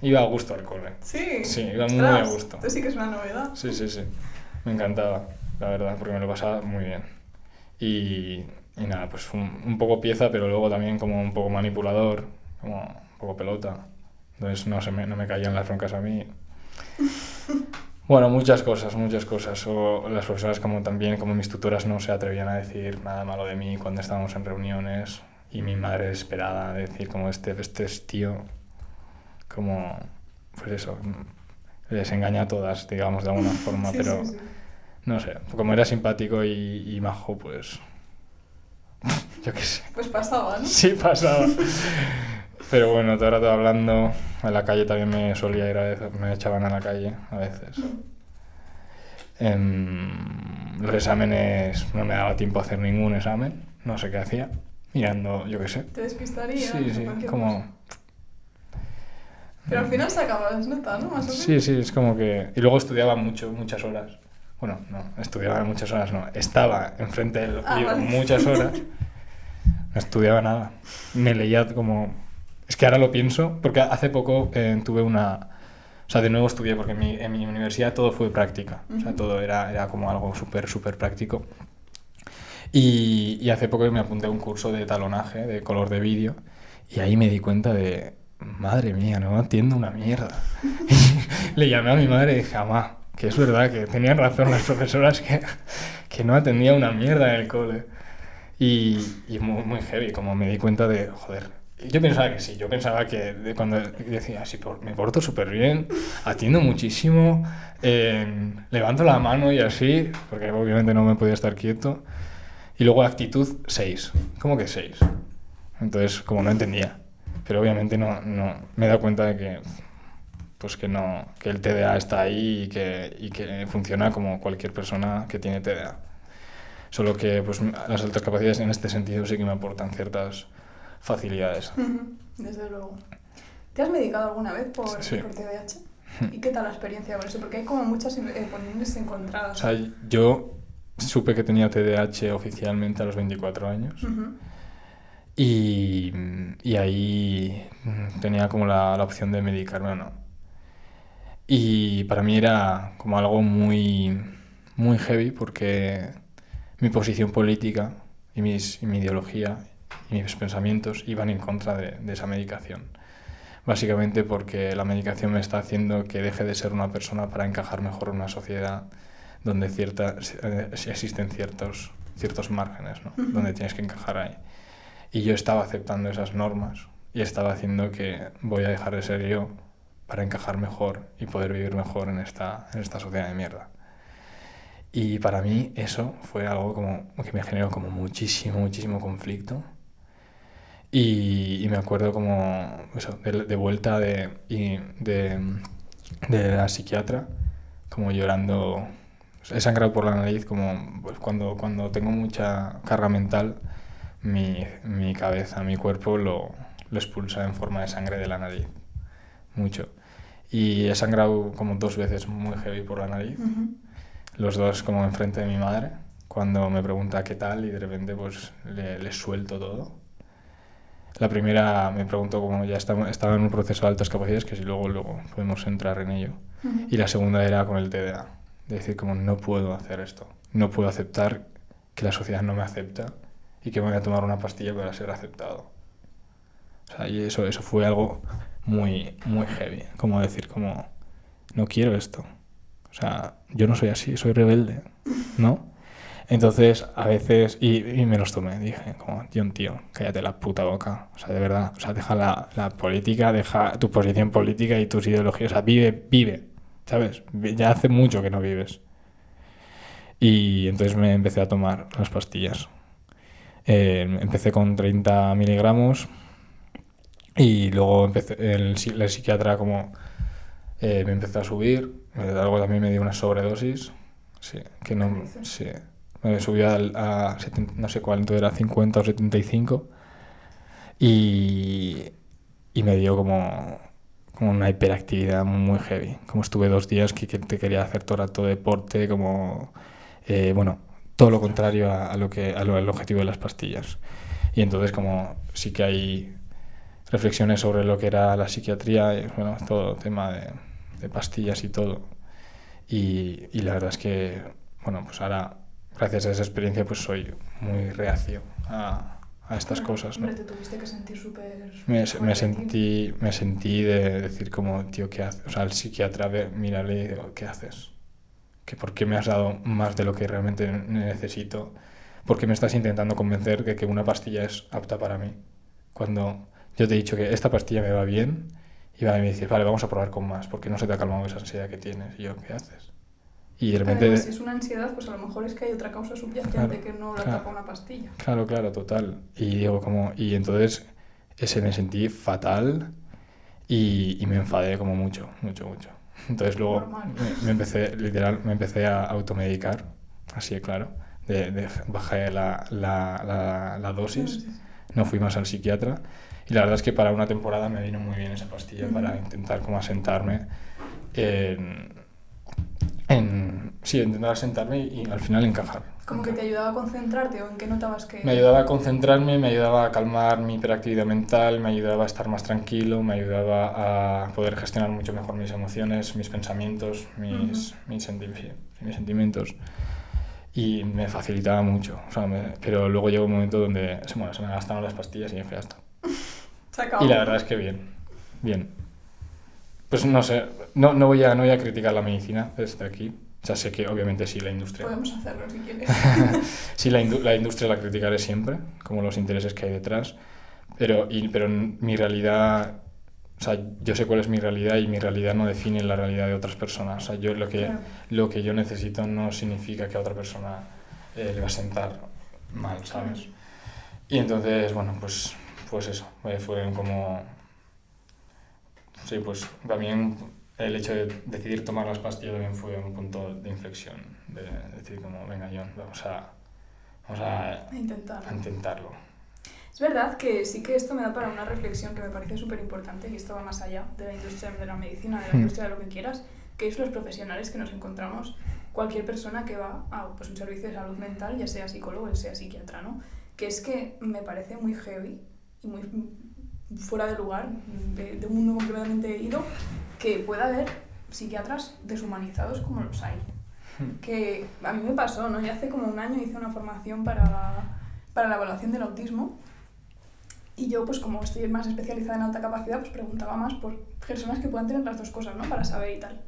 Speaker 3: Iba a gusto al cole.
Speaker 2: Sí.
Speaker 3: Sí, iba muy a gusto.
Speaker 2: Esto sí que es una novedad.
Speaker 3: Sí. Me encantaba, la verdad, porque me lo pasaba muy bien. Y nada, pues un poco pieza, pero luego también como un poco manipulador, como un poco pelota. Entonces no me caían las broncas a mí. Bueno, muchas cosas. O las profesoras como mis tutoras no se atrevían a decir nada malo de mí cuando estábamos en reuniones. Y mi madre desesperada de decir como este tío... como, pues eso, les engaña a todas, digamos, de alguna forma, sí, pero sí. No sé, como era simpático y majo, pues, yo qué sé.
Speaker 2: Pues pasaba, ¿no?
Speaker 3: Sí, pasaba. Pero bueno, todo el rato hablando, a la calle también me solía ir a veces, me echaban a la calle a veces. Los exámenes no me daba tiempo a hacer ningún examen, no sé qué hacía, mirando, yo qué sé.
Speaker 2: ¿Te despistarías?
Speaker 3: Sí, como...
Speaker 2: Pero al final sacabas nota, ¿no? Más o menos.
Speaker 3: Sí, es como que... Y luego estudiaba muchas horas. Bueno, no, estudiaba muchas horas, no. Estaba enfrente del libro
Speaker 2: vale.
Speaker 3: muchas horas. No estudiaba nada. Me leía como... Es que ahora lo pienso, porque hace poco tuve una... O sea, de nuevo estudié, porque en mi universidad todo fue práctica. O sea, todo era como algo súper práctico. Y hace poco me apunté a un curso de talonaje, de color de vídeo, y ahí me di cuenta de... Madre mía, no entiendo una mierda. Le llamé a mi madre y dije, mamá, que es verdad, que tenían razón las profesoras que no atendía una mierda en el cole. Y muy heavy, como me di cuenta de, joder, yo pensaba que sí, yo pensaba que cuando decía, sí, me porto súper bien, atiendo muchísimo, levanto la mano y así, porque obviamente no me podía estar quieto. Y luego actitud 6, ¿cómo que 6? Entonces, como no entendía. Pero obviamente no me he dado cuenta de que pues que el TDA está ahí y que funciona como cualquier persona que tiene TDA. Solo que pues las altas capacidades en este sentido sí que me aportan ciertas facilidades.
Speaker 2: Desde luego. ¿Te has medicado alguna vez por
Speaker 3: Sí.
Speaker 2: TDAH? ¿Y qué tal la experiencia con eso? Porque hay como muchas opiniones encontradas.
Speaker 3: O sea, yo supe que tenía TDAH oficialmente a los 24 años. Y ahí tenía como la opción de medicarme o no. Y para mí era como algo muy heavy porque mi posición política y mi ideología y mis pensamientos iban en contra de esa medicación. Básicamente porque la medicación me está haciendo que deje de ser una persona para encajar mejor en una sociedad donde existen ciertos márgenes, ¿no? Donde tienes que encajar ahí. Y yo estaba aceptando esas normas y estaba haciendo que voy a dejar de ser yo para encajar mejor y poder vivir mejor en esta sociedad de mierda. Y para mí eso fue algo como que me generó como muchísimo conflicto. Y me acuerdo como eso, de vuelta de la psiquiatra, como llorando. He sangrado por la nariz como pues, cuando tengo mucha carga mental. Mi cabeza, mi cuerpo lo expulsa en forma de sangre de la nariz. Mucho. Y he sangrado como 2 veces muy heavy por la nariz. Los 2 como enfrente de mi madre, cuando me pregunta qué tal y de repente pues le suelto todo. La primera me preguntó como ya estaba en un proceso de altas capacidades, que si luego podemos entrar en ello. Y la segunda era con el TDA. De decir como no puedo hacer esto. No puedo aceptar que la sociedad no me acepta y que me voy a tomar una pastilla para ser aceptado. O sea, y eso fue algo muy heavy. Como decir, como, no quiero esto. O sea, yo no soy así, soy rebelde, ¿no? Entonces, a veces, y me los tomé, dije, como, tío, cállate la puta boca. O sea, de verdad, o sea, deja la política, deja tu posición política y tus ideologías. O sea, vive, ¿sabes? Ya hace mucho que no vives. Y entonces me empecé a tomar las pastillas. Empecé con 30 miligramos y luego el psiquiatra como me empezó a subir, algo también me dio una sobredosis, sí, que no, sí, me subió a no sé cuánto era, 50 o 75 y me dio como una hiperactividad muy heavy, como estuve 2 días que te quería hacer todo deporte, como bueno, todo lo contrario al objetivo de las pastillas. Y entonces como sí que hay reflexiones sobre lo que era la psiquiatría y bueno, todo tema de pastillas y todo. Y la verdad es que, bueno, pues ahora, gracias a esa experiencia, pues soy muy reacio a estas cosas, ¿no?
Speaker 2: Hombre, te tuviste que sentir súper...
Speaker 3: Me sentí de decir como, tío, ¿qué haces? O sea, al psiquiatra mírale y digo, ¿qué haces? Que ¿por qué me has dado más de lo que realmente necesito? ¿Por qué me estás intentando convencer de que una pastilla es apta para mí? Cuando yo te he dicho que esta pastilla me va bien y me dices, vale, vamos a probar con más, porque no se te ha calmado esa ansiedad que tienes. Y yo, ¿qué haces? Y de repente...
Speaker 2: Además, si es una ansiedad, pues a lo mejor es que hay otra causa subyacente que no la tapa una pastilla.
Speaker 3: Claro, total. Y digo como... Y entonces me sentí fatal y me enfadé como mucho. Entonces luego
Speaker 2: Normal.
Speaker 3: me empecé a automedicar, así de claro. Bajé la dosis, no fui más al psiquiatra. Y la verdad es que para una temporada me vino muy bien esa pastilla para intentar como asentarme intentar asentarme y al final encajar.
Speaker 2: ¿Como que te ayudaba a concentrarte o en qué notabas que...?
Speaker 3: Me ayudaba a concentrarme, me ayudaba a calmar mi hiperactividad mental, me ayudaba a estar más tranquilo, me ayudaba a poder gestionar mucho mejor mis emociones, mis pensamientos, mis sentimientos. Y me facilitaba mucho. O sea, pero luego llegó un momento donde se me gastaron las pastillas y dije, ya está.
Speaker 2: Se acabó.
Speaker 3: Y la verdad es que bien. Pues no sé, no voy a criticar la medicina desde aquí. O sea, sé que obviamente sí la industria...
Speaker 2: Podemos hacerlo si quieres.
Speaker 3: Sí, la industria la criticaré siempre, como los intereses que hay detrás. Pero mi realidad... O sea, yo sé cuál es mi realidad y mi realidad no define la realidad de otras personas. O sea, yo lo que yo necesito no significa que a otra persona le va a sentar mal, ¿sabes? Y entonces, bueno, pues eso. Fue como... Sí, pues también el hecho de decidir tomar las pastillas también fue un punto de inflexión. De decir como, venga, John, vamos a intentarlo.
Speaker 2: Es verdad que sí que esto me da para una reflexión que me parece súper importante, y esto va más allá de la industria de la medicina, de la industria de lo que quieras, que es los profesionales que nos encontramos, cualquier persona que va a pues, un servicio de salud mental, ya sea psicólogo, ya sea psiquiatra, ¿no? Que es que me parece muy heavy y muy fuera de lugar, de un mundo completamente ido, que pueda haber psiquiatras deshumanizados como los hay. Que a mí me pasó, ¿no? Ya hace como un año hice una formación para la evaluación del autismo. Y yo, pues como estoy más especializada en alta capacidad, pues preguntaba más por personas que puedan tener las dos cosas, ¿no? Para saber y tal.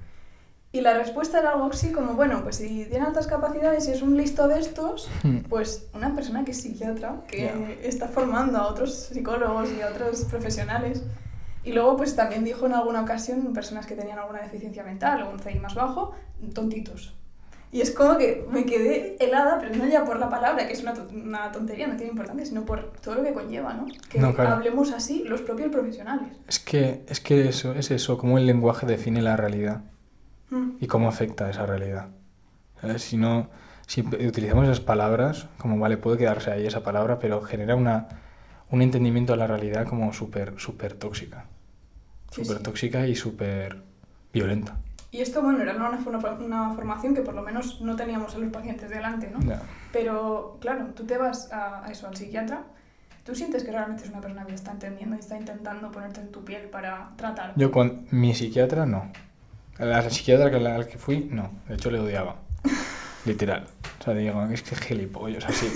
Speaker 2: Y la respuesta era algo así como, bueno, pues si tiene altas capacidades y es un listo de estos, pues una persona que es psiquiatra, que está formando a otros psicólogos y a otros profesionales. Y luego, pues también dijo en alguna ocasión personas que tenían alguna deficiencia mental o un CI más bajo, tontitos. Y es como que me quedé helada, pero no ya por la palabra, que es una tontería, no tiene importancia, sino por todo lo que conlleva, ¿no? Que claro, hablemos así los propios profesionales.
Speaker 3: Es que eso es eso, cómo el lenguaje define la realidad y cómo afecta a esa realidad. ¿Sabes? Si utilizamos esas palabras, como vale, puede quedarse ahí esa palabra, pero genera un entendimiento de la realidad como súper tóxica. Súper tóxica y súper violenta.
Speaker 2: Y esto, bueno, era una formación que por lo menos no teníamos a los pacientes delante, ¿no?
Speaker 3: Yeah.
Speaker 2: Pero, claro, tú te vas a eso, al psiquiatra, tú sientes que realmente es una persona que está entendiendo y está intentando ponerte en tu piel para tratar.
Speaker 3: Yo con mi psiquiatra, no. La psiquiatra al que fui, no. De hecho, le odiaba. Literal. O sea, digo, es que es gilipollas, así.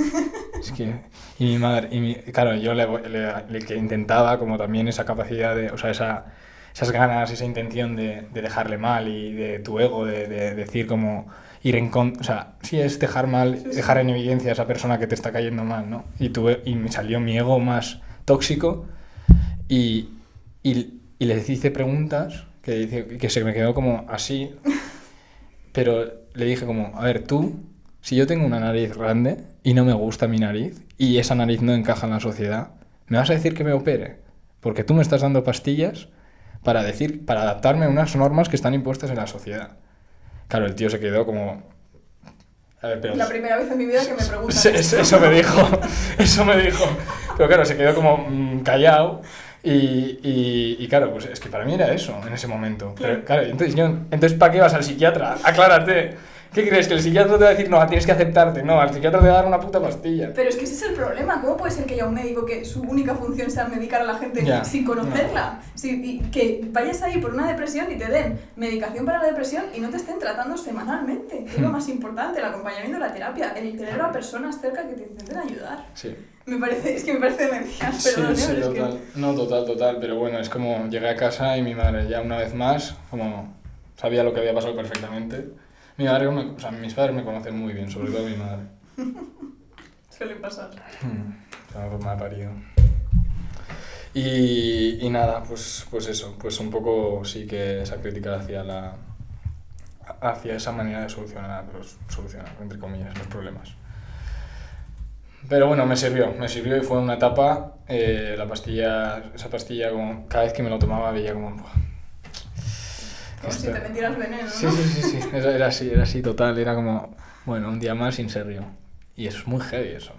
Speaker 3: Es que... Y mi madre... claro, yo le que intentaba como también esa capacidad de... O sea, esas ganas, esa intención de dejarle mal y de tu ego, de decir como... ir en contra... O sea, sí es dejar mal, dejar en evidencia a esa persona que te está cayendo mal, ¿no? Y me salió mi ego más tóxico y le hice preguntas que se me quedó como así, pero le dije como, a ver, tú, si yo tengo una nariz grande y no me gusta mi nariz y esa nariz no encaja en la sociedad, ¿me vas a decir que me opere? Porque tú me estás dando pastillas para adaptarme a unas normas que están impuestas en la sociedad. Claro, el tío se quedó como... A ver, pero...
Speaker 2: La primera vez en mi vida que me preguntan
Speaker 3: eso me dijo. Pero claro, se quedó como callado y claro, pues es que para mí era eso en ese momento. Pero claro, entonces ¿para qué vas al psiquiatra? Aclárate. ¿Qué crees? ¿Que el psiquiatra te va a decir, no, tienes que aceptarte? No, al psiquiatra te va a dar una puta pastilla.
Speaker 2: Pero es que ese es el problema. ¿Cómo puede ser que haya un médico que su única función sea medicar a la gente sin conocerla? Y que vayas ahí por una depresión y te den medicación para la depresión y no te estén tratando semanalmente. Es lo más importante, el acompañamiento, la terapia, el tener a personas cerca que te intenten ayudar.
Speaker 3: Sí.
Speaker 2: Me parece demencial, perdón.
Speaker 3: Sí, total. Que... No, total. Pero bueno, es como llegué a casa y mi madre ya una vez más, como sabía lo que había pasado perfectamente. Mis padres me conocen muy bien, sobre todo mi madre.
Speaker 2: Suele pasar.
Speaker 3: Me ha parido. Y nada, pues eso, pues un poco sí que esa crítica hacia esa manera de solucionar, entre comillas, los problemas. Pero bueno, me sirvió y fue una etapa, esa pastilla, como cada vez que me lo tomaba veía como...
Speaker 2: Como si te metieras veneno, ¿no?
Speaker 3: Sí, era así total, era como, bueno, un día más sin serio. Y eso es muy heavy eso.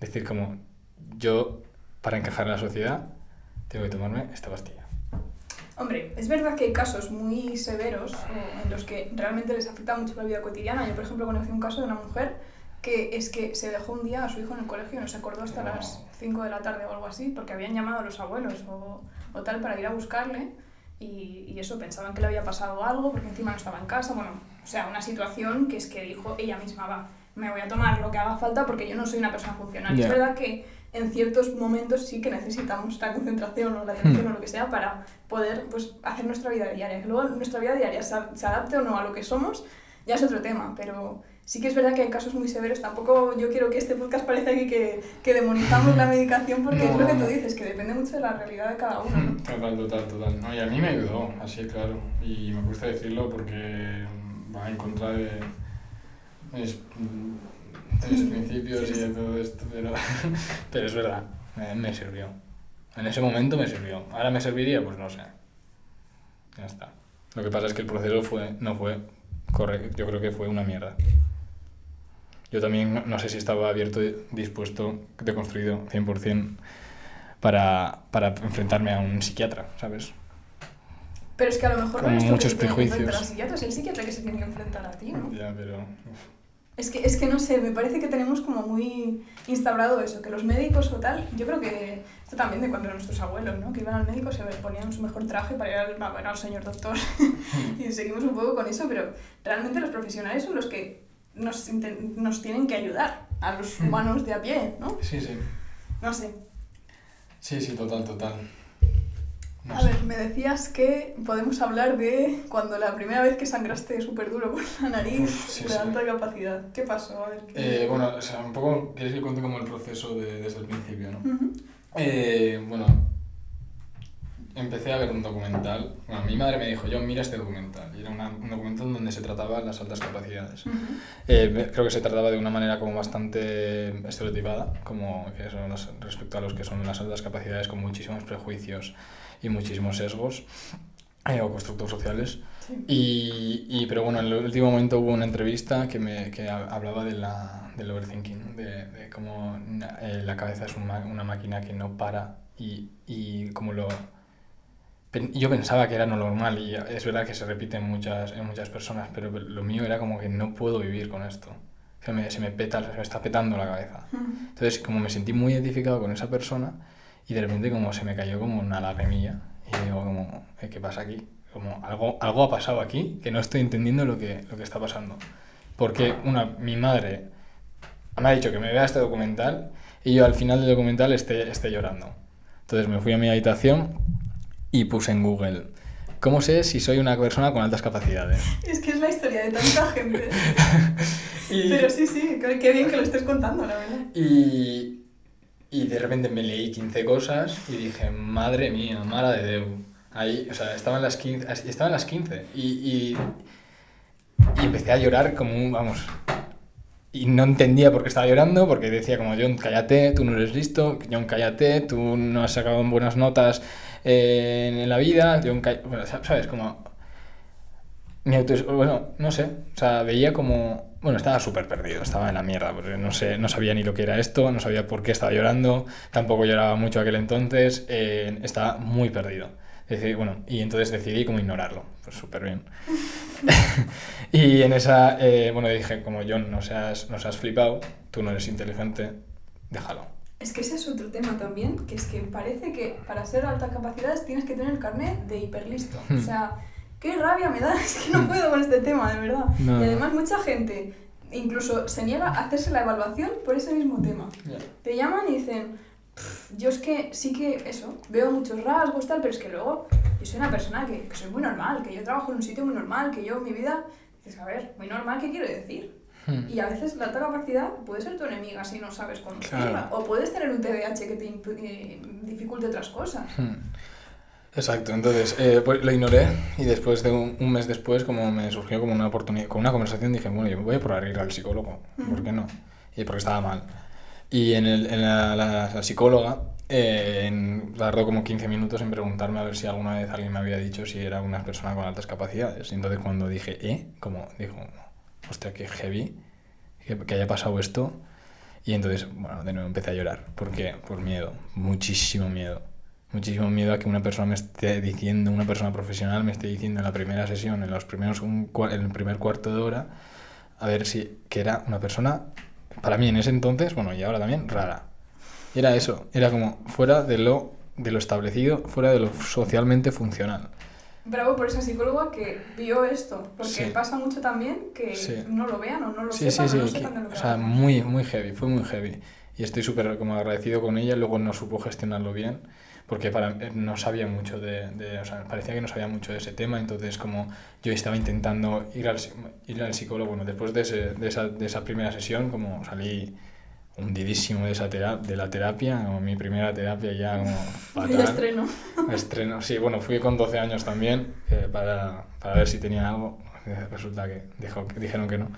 Speaker 3: Decir como, yo, para encajar en la sociedad, tengo que tomarme esta pastilla.
Speaker 2: Hombre, es verdad que hay casos muy severos en los que realmente les afecta mucho la vida cotidiana. Yo, por ejemplo, conocí un caso de una mujer que es que se dejó un día a su hijo en el colegio y no se acordó hasta las 5 de la tarde o algo así, porque habían llamado a los abuelos o tal para ir a buscarle y eso, pensaban que le había pasado algo porque encima no estaba en casa. Bueno, o sea, una situación que es que dijo ella misma, va, me voy a tomar lo que haga falta porque yo no soy una persona funcional.
Speaker 3: Yeah.
Speaker 2: Es verdad que en ciertos momentos sí que necesitamos la concentración o la atención o lo que sea para poder pues, hacer nuestra vida diaria. Que luego nuestra vida diaria se adapte o no a lo que somos ya es otro tema, pero sí que es verdad que hay casos muy severos. Tampoco yo quiero que este podcast parezca aquí que demonizamos la medicación porque es lo que tú dices, que depende mucho de la realidad de cada uno, ¿no?
Speaker 3: Total. No, y a mí me ayudó, así claro. Y me gusta decirlo porque va en contra de mis principios y de todo esto, pero es verdad, me sirvió. En ese momento me sirvió. ¿Ahora me serviría? Pues no sé. Ya está. Lo que pasa es que el proceso no fue correcto. Yo creo que fue una mierda. Yo también no sé si estaba abierto, dispuesto, deconstruido 100% para enfrentarme a un psiquiatra, ¿sabes?
Speaker 2: Pero es que a lo mejor
Speaker 3: con
Speaker 2: no es
Speaker 3: muchos
Speaker 2: que
Speaker 3: prejuicios.
Speaker 2: Enfrentar al psiquiatra, es el psiquiatra que se tiene que enfrentar a ti, ¿no?
Speaker 3: Ya, pero...
Speaker 2: Es que no sé, me parece que tenemos como muy instaurado eso, que los médicos o tal, yo creo que esto también de cuando eran nuestros abuelos, ¿no? Que iban al médico, se ponían su mejor traje para ir al señor doctor y seguimos un poco con eso, pero realmente los profesionales son los que nos tienen que ayudar a los humanos de a pie, ¿no?
Speaker 3: Sí.
Speaker 2: No sé.
Speaker 3: Sí, total. No
Speaker 2: A
Speaker 3: sé.
Speaker 2: ver, me decías que podemos hablar de cuando la primera vez que sangraste súper duro por la nariz de alta capacidad. ¿Qué pasó? A ver,
Speaker 3: Bueno, o sea, un poco, ¿quieres que cuente como el proceso desde el principio, no?
Speaker 2: Uh-huh.
Speaker 3: Bueno, empecé a ver un documental. Bueno, mi madre me dijo, John, mira este documental. Y era un documental donde se trataba las altas capacidades.
Speaker 2: Uh-huh.
Speaker 3: Creo que se trataba de una manera como bastante estereotipada, como que son respecto a los que son las altas capacidades, con muchísimos prejuicios y muchísimos sesgos o constructos sociales. Sí. Pero bueno, en el último momento hubo una entrevista que hablaba del overthinking, de cómo la cabeza es una máquina que no para y como yo pensaba que era no normal y es verdad que se repite en muchas personas, pero lo mío era como que no puedo vivir con esto. Se me está petando la cabeza. Entonces, como me sentí muy identificado con esa persona y de repente como se me cayó como una lagrimilla y digo como, ¿qué pasa aquí? Como algo ha pasado aquí que no estoy entendiendo lo que está pasando. Porque mi madre me ha dicho que me vea este documental y yo al final del documental esté llorando. Entonces me fui a mi habitación y puse en Google, ¿cómo sé si soy una persona con altas capacidades?
Speaker 2: Es que es la historia de tanta gente. Pero sí, qué bien que lo estés contando, la verdad.
Speaker 3: Y de repente me leí 15 cosas y dije, madre mía, mara de Déu. Ahí, o sea, estaban las 15 y empecé a llorar como vamos. Y no entendía por qué estaba llorando, porque decía como, John, cállate, tú no eres listo, John, cállate, tú no has sacado buenas notas en la vida, John, bueno, ¿sabes? Como... Bueno, no sé, o sea, veía como... Bueno, estaba súper perdido, estaba en la mierda, porque no sabía ni lo que era esto, no sabía por qué estaba llorando, tampoco lloraba mucho aquel entonces, estaba muy perdido. Y entonces decidí como ignorarlo, pues súper bien. Y en esa, dije, como John, no seas flipado, tú no eres inteligente, déjalo.
Speaker 2: Es que ese es otro tema también, que es que parece que para ser alta capacidad tienes que tener el carnet de hiperlisto. O sea, qué rabia me da, es que no puedo con este tema, de verdad. No. Y además mucha gente incluso se niega a hacerse la evaluación por ese mismo tema. Yeah. Te llaman y dicen, yo es que sí que eso, veo muchos rasgos tal, pero es que luego yo soy una persona que soy muy normal, que yo trabajo en un sitio muy normal, que yo mi vida, dices, a ver, muy normal, ¿qué quiero decir? Y a veces la alta capacidad puede ser tu enemiga si no sabes conocerla, claro. O puedes tener un TDAH que te dificulte otras cosas.
Speaker 3: Exacto, entonces pues lo ignoré y después de un mes después como me surgió como una oportunidad, con una conversación dije, bueno, yo voy a probar ir al psicólogo, ¿por qué no? Y porque estaba mal. Y en la psicóloga tardó como 15 minutos en preguntarme a ver si alguna vez alguien me había dicho si era una persona con altas capacidades. Y entonces cuando dije, como dijo, hostia, qué heavy, que haya pasado esto. Y entonces, bueno, de nuevo empecé a llorar. ¿Por qué? Por miedo, muchísimo miedo. Muchísimo miedo a que una persona me esté diciendo, una persona profesional me esté diciendo en la primera sesión, en el primer cuarto de hora, a ver si que era una persona, para mí en ese entonces, bueno, y ahora también, rara. Era eso, era como fuera de lo establecido, fuera de lo socialmente funcional.
Speaker 2: Bravo por esa psicóloga que vio esto, porque
Speaker 3: Sí.
Speaker 2: pasa mucho también que
Speaker 3: Sí.
Speaker 2: no lo vean o no lo
Speaker 3: Sí,
Speaker 2: sepan
Speaker 3: sí,
Speaker 2: o no
Speaker 3: sí,
Speaker 2: sepan de lo que
Speaker 3: o sea,
Speaker 2: hablamos.
Speaker 3: muy, muy heavy, fue muy heavy. Y estoy súper como agradecido con ella, luego no supo gestionarlo bien, porque no sabía mucho o sea, parecía que no sabía mucho de ese tema, entonces como yo estaba intentando ir al psicólogo, bueno, después de esa primera sesión, como salí hundidísimo de la terapia, como mi primera terapia ya como fatal.
Speaker 2: Ya estreno.
Speaker 3: Estreno, sí, bueno, fui con 12 años también para ver si tenía algo, resulta que dijeron que no.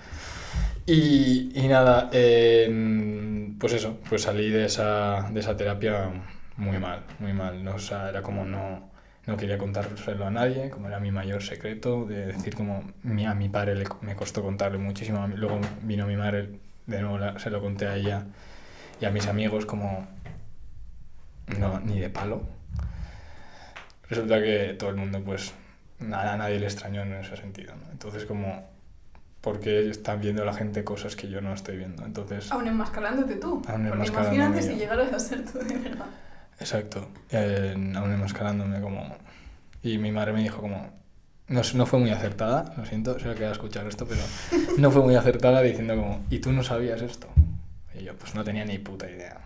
Speaker 3: Y nada, pues eso, pues salí de esa terapia muy mal, muy mal, ¿no? O sea, era como no quería contárselo a nadie, como era mi mayor secreto, de decir como a mi padre me costó contarle muchísimo, luego vino mi madre, de nuevo se lo conté a ella y a mis amigos como no, ni de palo. Resulta que todo el mundo pues a nadie le extrañó en ese sentido, ¿no? Entonces como porque están viendo la gente cosas que yo no estoy viendo, entonces
Speaker 2: Aún enmascarándote tú.
Speaker 3: Aún
Speaker 2: Porque
Speaker 3: enmascarándome
Speaker 2: imagínate si
Speaker 3: yo.
Speaker 2: llegaras a ser tú de verdad.
Speaker 3: Exacto, aún enmascarándome como... Y mi madre me dijo como... No fue muy acertada, lo siento, se me queda escuchar esto, pero no fue muy acertada diciendo como, ¿y tú no sabías esto? Y yo pues no tenía ni puta idea,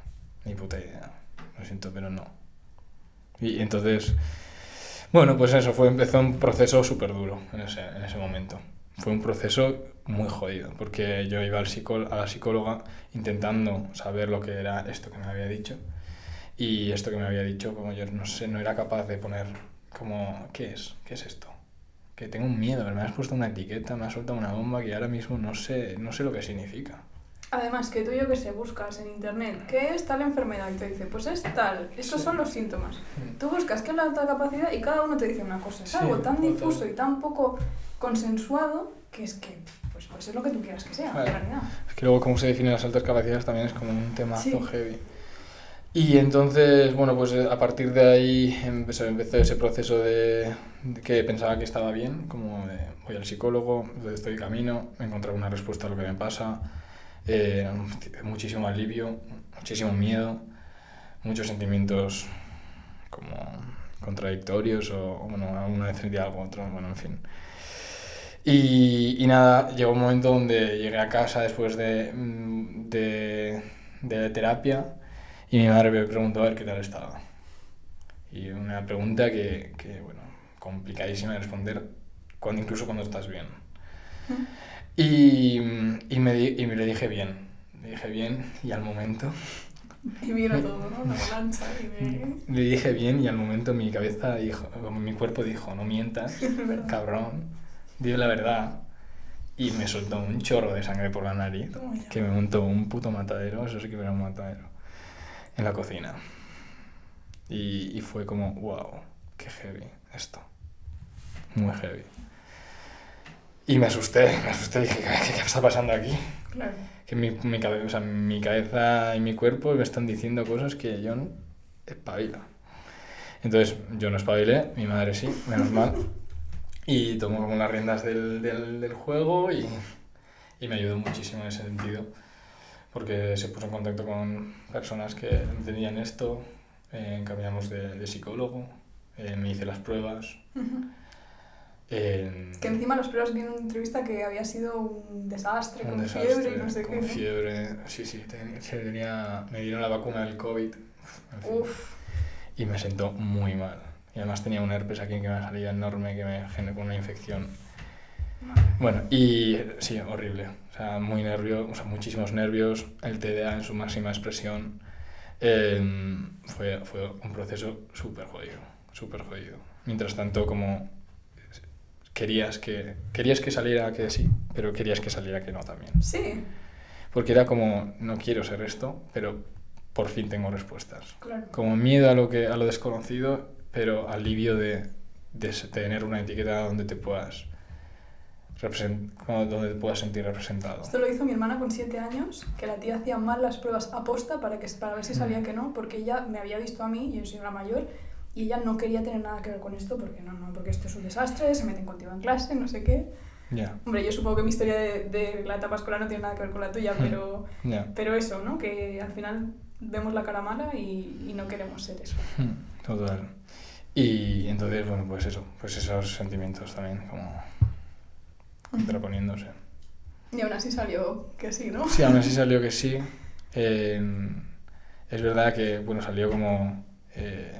Speaker 3: lo siento, pero no. Y entonces, bueno, pues eso, empezó un proceso súper duro en ese momento. Fue un proceso muy jodido, porque yo iba a la psicóloga intentando saber lo que era esto que me había dicho. Y esto que me había dicho, como yo no sé, no era capaz de poner como, ¿qué es esto? Que tengo un miedo, me has puesto una etiqueta, me has soltado una bomba que ahora mismo no sé lo que significa.
Speaker 2: Además, que tú yo que sé, buscas en internet qué es tal enfermedad y te dice, pues es tal, estos son los síntomas. Tú buscas qué es la alta capacidad y cada uno te dice una cosa. Es algo tan difuso y tan poco consensuado que es que, pues es lo que tú quieras que sea, en realidad.
Speaker 3: Es que luego cómo se definen las altas capacidades también es como un temazo
Speaker 2: Sí.
Speaker 3: heavy. Y entonces, bueno, pues a partir de ahí empezó ese proceso de que pensaba que estaba bien, como de voy al psicólogo, estoy de camino, he encontrado una respuesta a lo que me pasa, muchísimo alivio, muchísimo miedo, muchos sentimientos como contradictorios o bueno, una vez sentía algo, otro, bueno, en fin. Y nada, llegó un momento donde llegué a casa después de terapia y mi madre me preguntó a ver qué tal estaba. Y una pregunta que bueno, complicadísima de responder, incluso cuando estás bien. Y me le dije bien. Le dije bien y al momento...
Speaker 2: Y vino todo, ¿no? Una avalancha y
Speaker 3: Le dije bien y al momento mi cabeza dijo, mi cuerpo dijo, no mientas, cabrón, dime la verdad. Y me soltó un chorro de sangre por la nariz, que me montó un puto matadero, eso sí que era un matadero, en la cocina. Y fue como, wow, qué heavy esto, muy heavy. Y me asusté, dije, ¿qué está pasando aquí?
Speaker 2: Claro.
Speaker 3: Que mi cabeza y mi cuerpo me están diciendo cosas que yo no espabilo. Entonces yo no espabilé, mi madre sí, menos mal. Y tomó como las riendas del juego y me ayudó muchísimo en ese sentido. Porque se puso en contacto con personas que entendían esto, cambiamos de psicólogo, me hice las pruebas.
Speaker 2: Que encima las pruebas vi en una entrevista que había sido un desastre, con
Speaker 3: desastre,
Speaker 2: fiebre y no sé qué.
Speaker 3: Con fiebre, sí, me dieron la vacuna del COVID, en fin, y me sentó muy mal. Y además tenía un herpes aquí que me salía enorme, que me generó una infección. Bueno, y sí, horrible, o sea, muy nervio, o sea, muchísimos nervios, el TDA en su máxima expresión. Fue un proceso súper jodido. Mientras tanto, como querías que saliera que sí, pero querías que saliera que no también.
Speaker 2: Sí.
Speaker 3: porque era como, no quiero ser esto, pero por fin tengo respuestas.
Speaker 2: Claro.
Speaker 3: Como miedo a lo desconocido, pero alivio de tener una etiqueta donde te puedas sentir representado.
Speaker 2: Esto lo hizo mi hermana con 7 años, que la tía hacía mal las pruebas aposta para ver si sabía que no, porque ella me había visto a mí, yo soy la mayor, y ella no quería tener nada que ver con esto, porque porque esto es un desastre, se meten contigo en clase, no sé qué.
Speaker 3: Yeah.
Speaker 2: Hombre, yo supongo que mi historia de la etapa escolar no tiene nada que ver con la tuya, pero eso, ¿no? Que al final vemos la cara mala y no queremos ser eso.
Speaker 3: Total. Y entonces, bueno, pues eso, pues esos sentimientos también como contraponiéndose.
Speaker 2: Y aún así salió que sí, ¿no?
Speaker 3: Sí, aún así salió que sí. Es verdad que, bueno, salió como,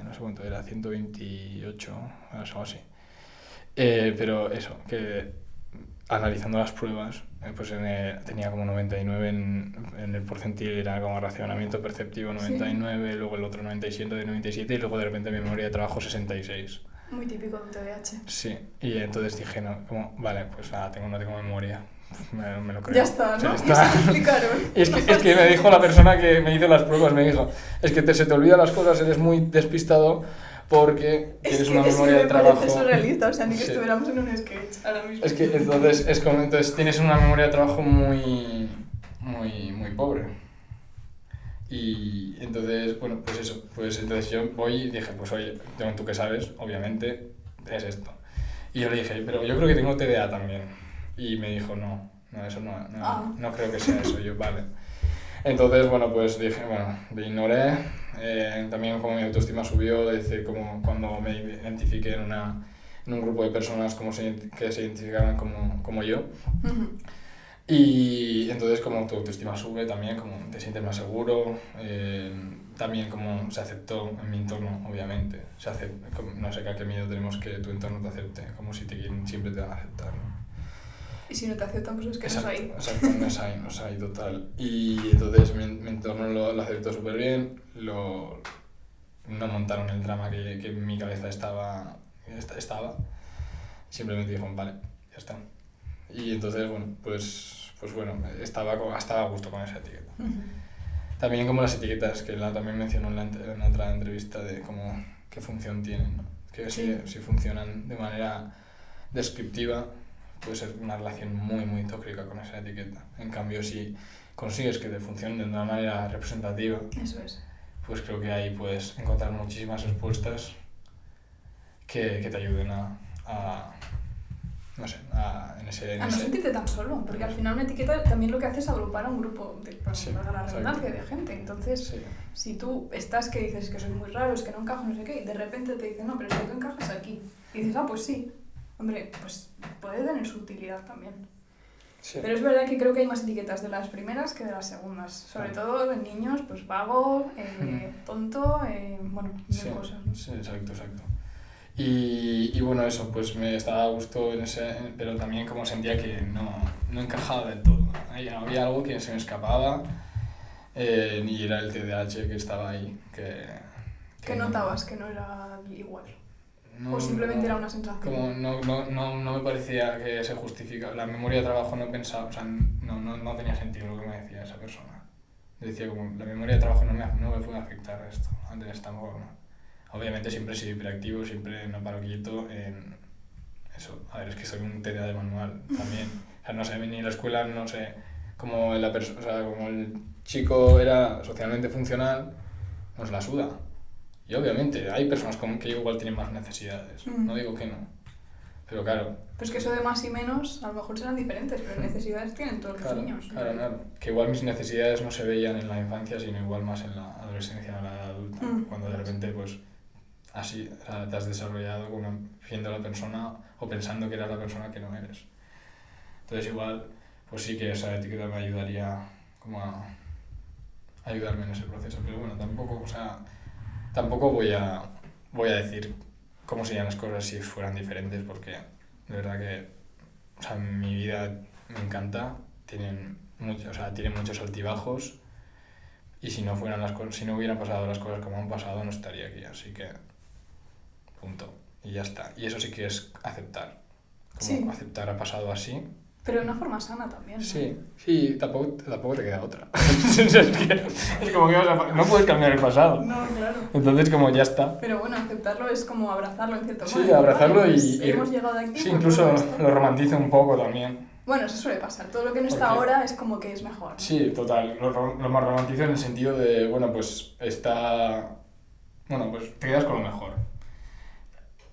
Speaker 3: no sé cuánto era, 128, algo así. Pero eso, que analizando las pruebas, pues tenía como 99 en el porcentil, era como racionamiento perceptivo 99, sí. Luego el otro 97 y luego de repente memoria de trabajo 66.
Speaker 2: Muy típico de un TDAH.
Speaker 3: Sí, y entonces dije, no, como, vale, pues nada, no tengo memoria. Me lo creo.
Speaker 2: Ya está, ¿no?
Speaker 3: Ya está.
Speaker 2: Es
Speaker 3: que me dijo la persona que me hizo las pruebas, me dijo, es que se te olvidan las cosas, eres muy despistado porque tienes una memoria de trabajo.
Speaker 2: Es surrealista, o sea, ni que estuviéramos en un sketch ahora mismo.
Speaker 3: Es que entonces tienes una memoria de trabajo muy pobre. Y entonces, bueno, pues eso, pues entonces yo voy y dije, pues oye, tú que sabes, obviamente, es esto. Y yo le dije, pero yo creo que tengo TDA también. Y me dijo, no, eso no creo que sea eso. Yo, vale. Entonces, bueno, pues dije, bueno, me ignoré. También como mi autoestima subió, es decir, como cuando me identifiqué en un grupo de personas que se identificaban como yo.
Speaker 2: Uh-huh.
Speaker 3: Y entonces como tu autoestima sube también, como te sientes más seguro, también como se aceptó en mi entorno, obviamente. No sé qué miedo tenemos que tu entorno te acepte, como si siempre te van a aceptar, ¿no?
Speaker 2: Y si no te aceptan, pues es que
Speaker 3: exacto,
Speaker 2: no es ahí.
Speaker 3: Exacto, no es ahí, total. Y entonces mi entorno lo aceptó súper bien, no montaron el drama que en mi cabeza estaba. Simplemente dijeron, vale, ya está. Y entonces, bueno, pues bueno, estaba a gusto con esa etiqueta.
Speaker 2: Uh-huh.
Speaker 3: También como las etiquetas, que él mencionó en la otra entrevista de cómo, qué función tienen, ¿no? Que
Speaker 2: sí.
Speaker 3: si funcionan de manera descriptiva, puede ser una relación muy tóxica con esa etiqueta. En cambio, si consigues que te funcionen de una manera representativa,
Speaker 2: eso es.
Speaker 3: Pues creo que ahí puedes encontrar muchísimas respuestas que te ayuden a no
Speaker 2: sentirte tan solo, porque al final una etiqueta también lo que hace es agrupar a un grupo de la redundancia de gente. Entonces, si tú estás que dices que soy muy raro, es que no encajo, no sé qué, y de repente te dicen, no, pero es que tú encajas aquí. Y dices, pues sí. Hombre, pues puede tener su utilidad también. Sí. Pero es verdad que creo que hay más etiquetas de las primeras que de las segundas. Sobre todo en niños, pues vago, tonto, bueno, mil cosas, ¿no?
Speaker 3: Sí, exacto. Y bueno, eso, pues me estaba a gusto pero también como sentía que no encajaba del todo. Había algo que se me escapaba y era el TDAH que estaba ahí.
Speaker 2: ¿Qué notabas que no era igual? ¿O simplemente era una sensación?
Speaker 3: Como no me parecía que se justificaba. La memoria de trabajo no pensaba, o sea, no tenía sentido lo que me decía esa persona. Decía como, la memoria de trabajo no me puede afectar esto, de esta forma. Obviamente siempre he sido hiperactivo, siempre no paro quieto en eso. A ver, es que soy un TDA de manual también. O sea, no sé, ni en la escuela, no sé, como como el chico era socialmente funcional, nos la suda. Y obviamente hay personas que igual tienen más necesidades, no digo que no, pero claro.
Speaker 2: Pues que eso de más y menos a lo mejor serán diferentes, pero necesidades tienen todos los niños.
Speaker 3: Claro, que igual mis necesidades no se veían en la infancia, sino igual más en la adolescencia o la edad adulta, cuando de repente pues así te has desarrollado siendo la persona o pensando que eras la persona que no eres. Entonces igual, pues sí que esa etiqueta me ayudaría como a ayudarme en ese proceso, pero bueno, tampoco voy a decir cómo serían las cosas si fueran diferentes, porque de verdad que mi vida me encanta, tiene muchos altibajos, y si no hubieran pasado las cosas como han pasado, no estaría aquí, así que punto, y ya está. Y eso sí que es aceptar, aceptar ha pasado así,
Speaker 2: Pero de una forma sana también, ¿no?
Speaker 3: Sí, tampoco te queda otra. es como que no puedes cambiar el pasado.
Speaker 2: No, claro.
Speaker 3: Entonces, como ya está.
Speaker 2: Pero bueno, aceptarlo es como abrazarlo en cierto modo.
Speaker 3: Sí, abrazarlo
Speaker 2: vale,
Speaker 3: y...
Speaker 2: hemos llegado aquí.
Speaker 3: Sí, incluso lo romantizo un poco también.
Speaker 2: Bueno, eso suele pasar. Todo lo que no está ahora es como que es mejor.
Speaker 3: Sí, total. Lo más romantizo en el sentido de, bueno, pues está... Bueno, pues te quedas con lo mejor.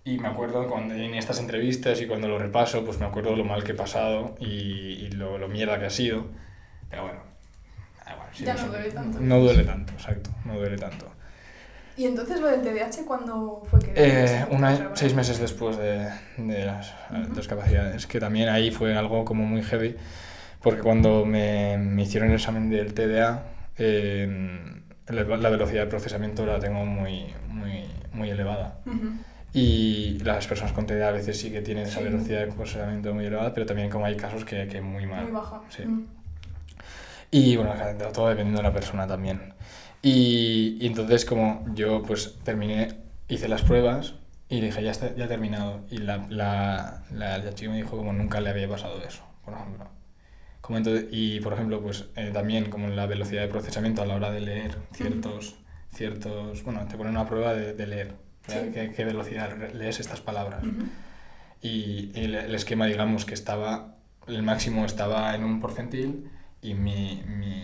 Speaker 3: Y me acuerdo cuando en estas entrevistas y cuando lo repaso, pues me acuerdo lo mal que he pasado y lo mierda que ha sido. Pero bueno, sí,
Speaker 2: ya no duele tanto.
Speaker 3: No duele tanto, exacto, no duele tanto.
Speaker 2: ¿Y entonces lo del TDAH cuándo fue que...?
Speaker 3: 6 meses después de las discapacidades, que también ahí fue algo como muy heavy, porque cuando me hicieron el examen del TDA, la velocidad de procesamiento la tengo muy elevada. Y las personas con TDA a veces sí que tienen esa velocidad de procesamiento muy elevada, pero también como hay casos que muy mal.
Speaker 2: Muy baja.
Speaker 3: Sí. Y bueno, todo dependiendo de la persona también. Y entonces como yo pues hice las pruebas y le dije ya he terminado. Y la chica me dijo como nunca le había pasado eso, por ejemplo. Y por ejemplo pues también como la velocidad de procesamiento a la hora de leer ciertos bueno, te ponen una prueba de leer. Sí. ¿Qué velocidad lees estas palabras? Y el esquema, digamos, que el máximo estaba en un porcentil y mi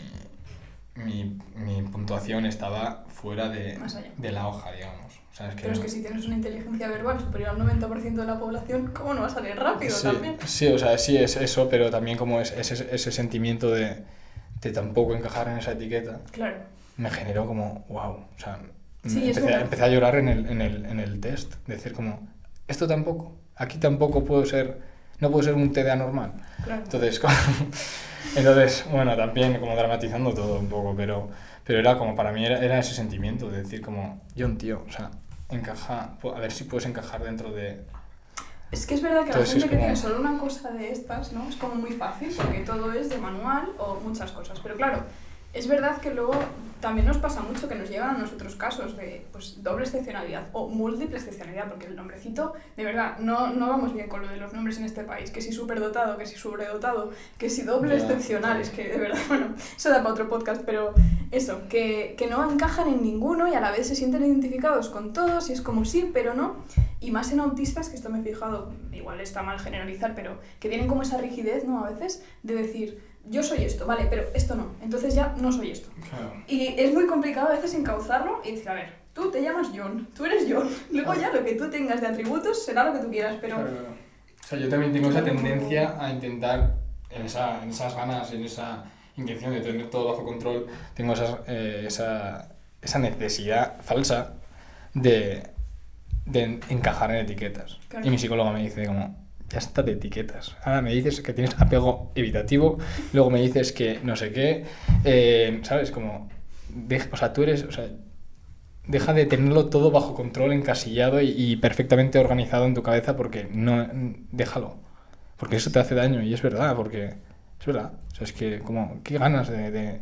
Speaker 3: puntuación estaba fuera de la hoja, digamos. O sea,
Speaker 2: pero es que si tienes una inteligencia verbal superior al 90% de la población, ¿cómo no va a salir rápido también?
Speaker 3: Sí, o sea, sí es eso, pero también como ese sentimiento de tampoco encajar en esa etiqueta,
Speaker 2: claro,
Speaker 3: me generó como, wow, o sea...
Speaker 2: Sí,
Speaker 3: empecé a llorar en el test, decir como, esto tampoco, aquí tampoco no puedo ser un TDA normal.
Speaker 2: Claro.
Speaker 3: Entonces, bueno, también como dramatizando todo un poco, pero era como, para mí era ese sentimiento de decir como, Jon, tío, o sea, a ver si puedes encajar dentro de...
Speaker 2: Es que es verdad que la gente que tiene solo una cosa de estas, ¿no? Es como muy fácil, porque todo es de manual o muchas cosas, pero claro, es verdad que luego también nos pasa mucho que nos llegan a nosotros casos de pues, doble excepcionalidad o múltiple excepcionalidad, porque el nombrecito, de verdad, no vamos bien con lo de los nombres en este país, que si superdotado, que si sobredotado, que si doble excepcional, es que de verdad, bueno, eso da para otro podcast, pero eso, que no encajan en ninguno y a la vez se sienten identificados con todos y es como sí, pero no, y más en autistas, que esto me he fijado, igual está mal generalizar, pero que tienen como esa rigidez, ¿no? A veces, de decir... Yo soy esto, vale, pero esto no, entonces ya no soy esto.
Speaker 3: Claro.
Speaker 2: Y es muy complicado a veces encauzarlo y decir, a ver, tú te llamas Jon, tú eres Jon, luego ya lo que tú tengas de atributos será lo que tú quieras, pero...
Speaker 3: Claro. O sea, yo también tengo esa tendencia a intentar, en esas ganas, en esa intención de tener todo bajo control, tengo esa necesidad falsa de encajar en etiquetas. Claro. Y mi psicóloga me dice como... Ya está de etiquetas. Ahora me dices que tienes apego evitativo, luego me dices que no sé qué, ¿sabes? Como, o sea, deja de tenerlo todo bajo control, encasillado y perfectamente organizado en tu cabeza porque no, déjalo. Porque eso te hace daño y es verdad, porque es verdad. O sea, es que como, qué ganas de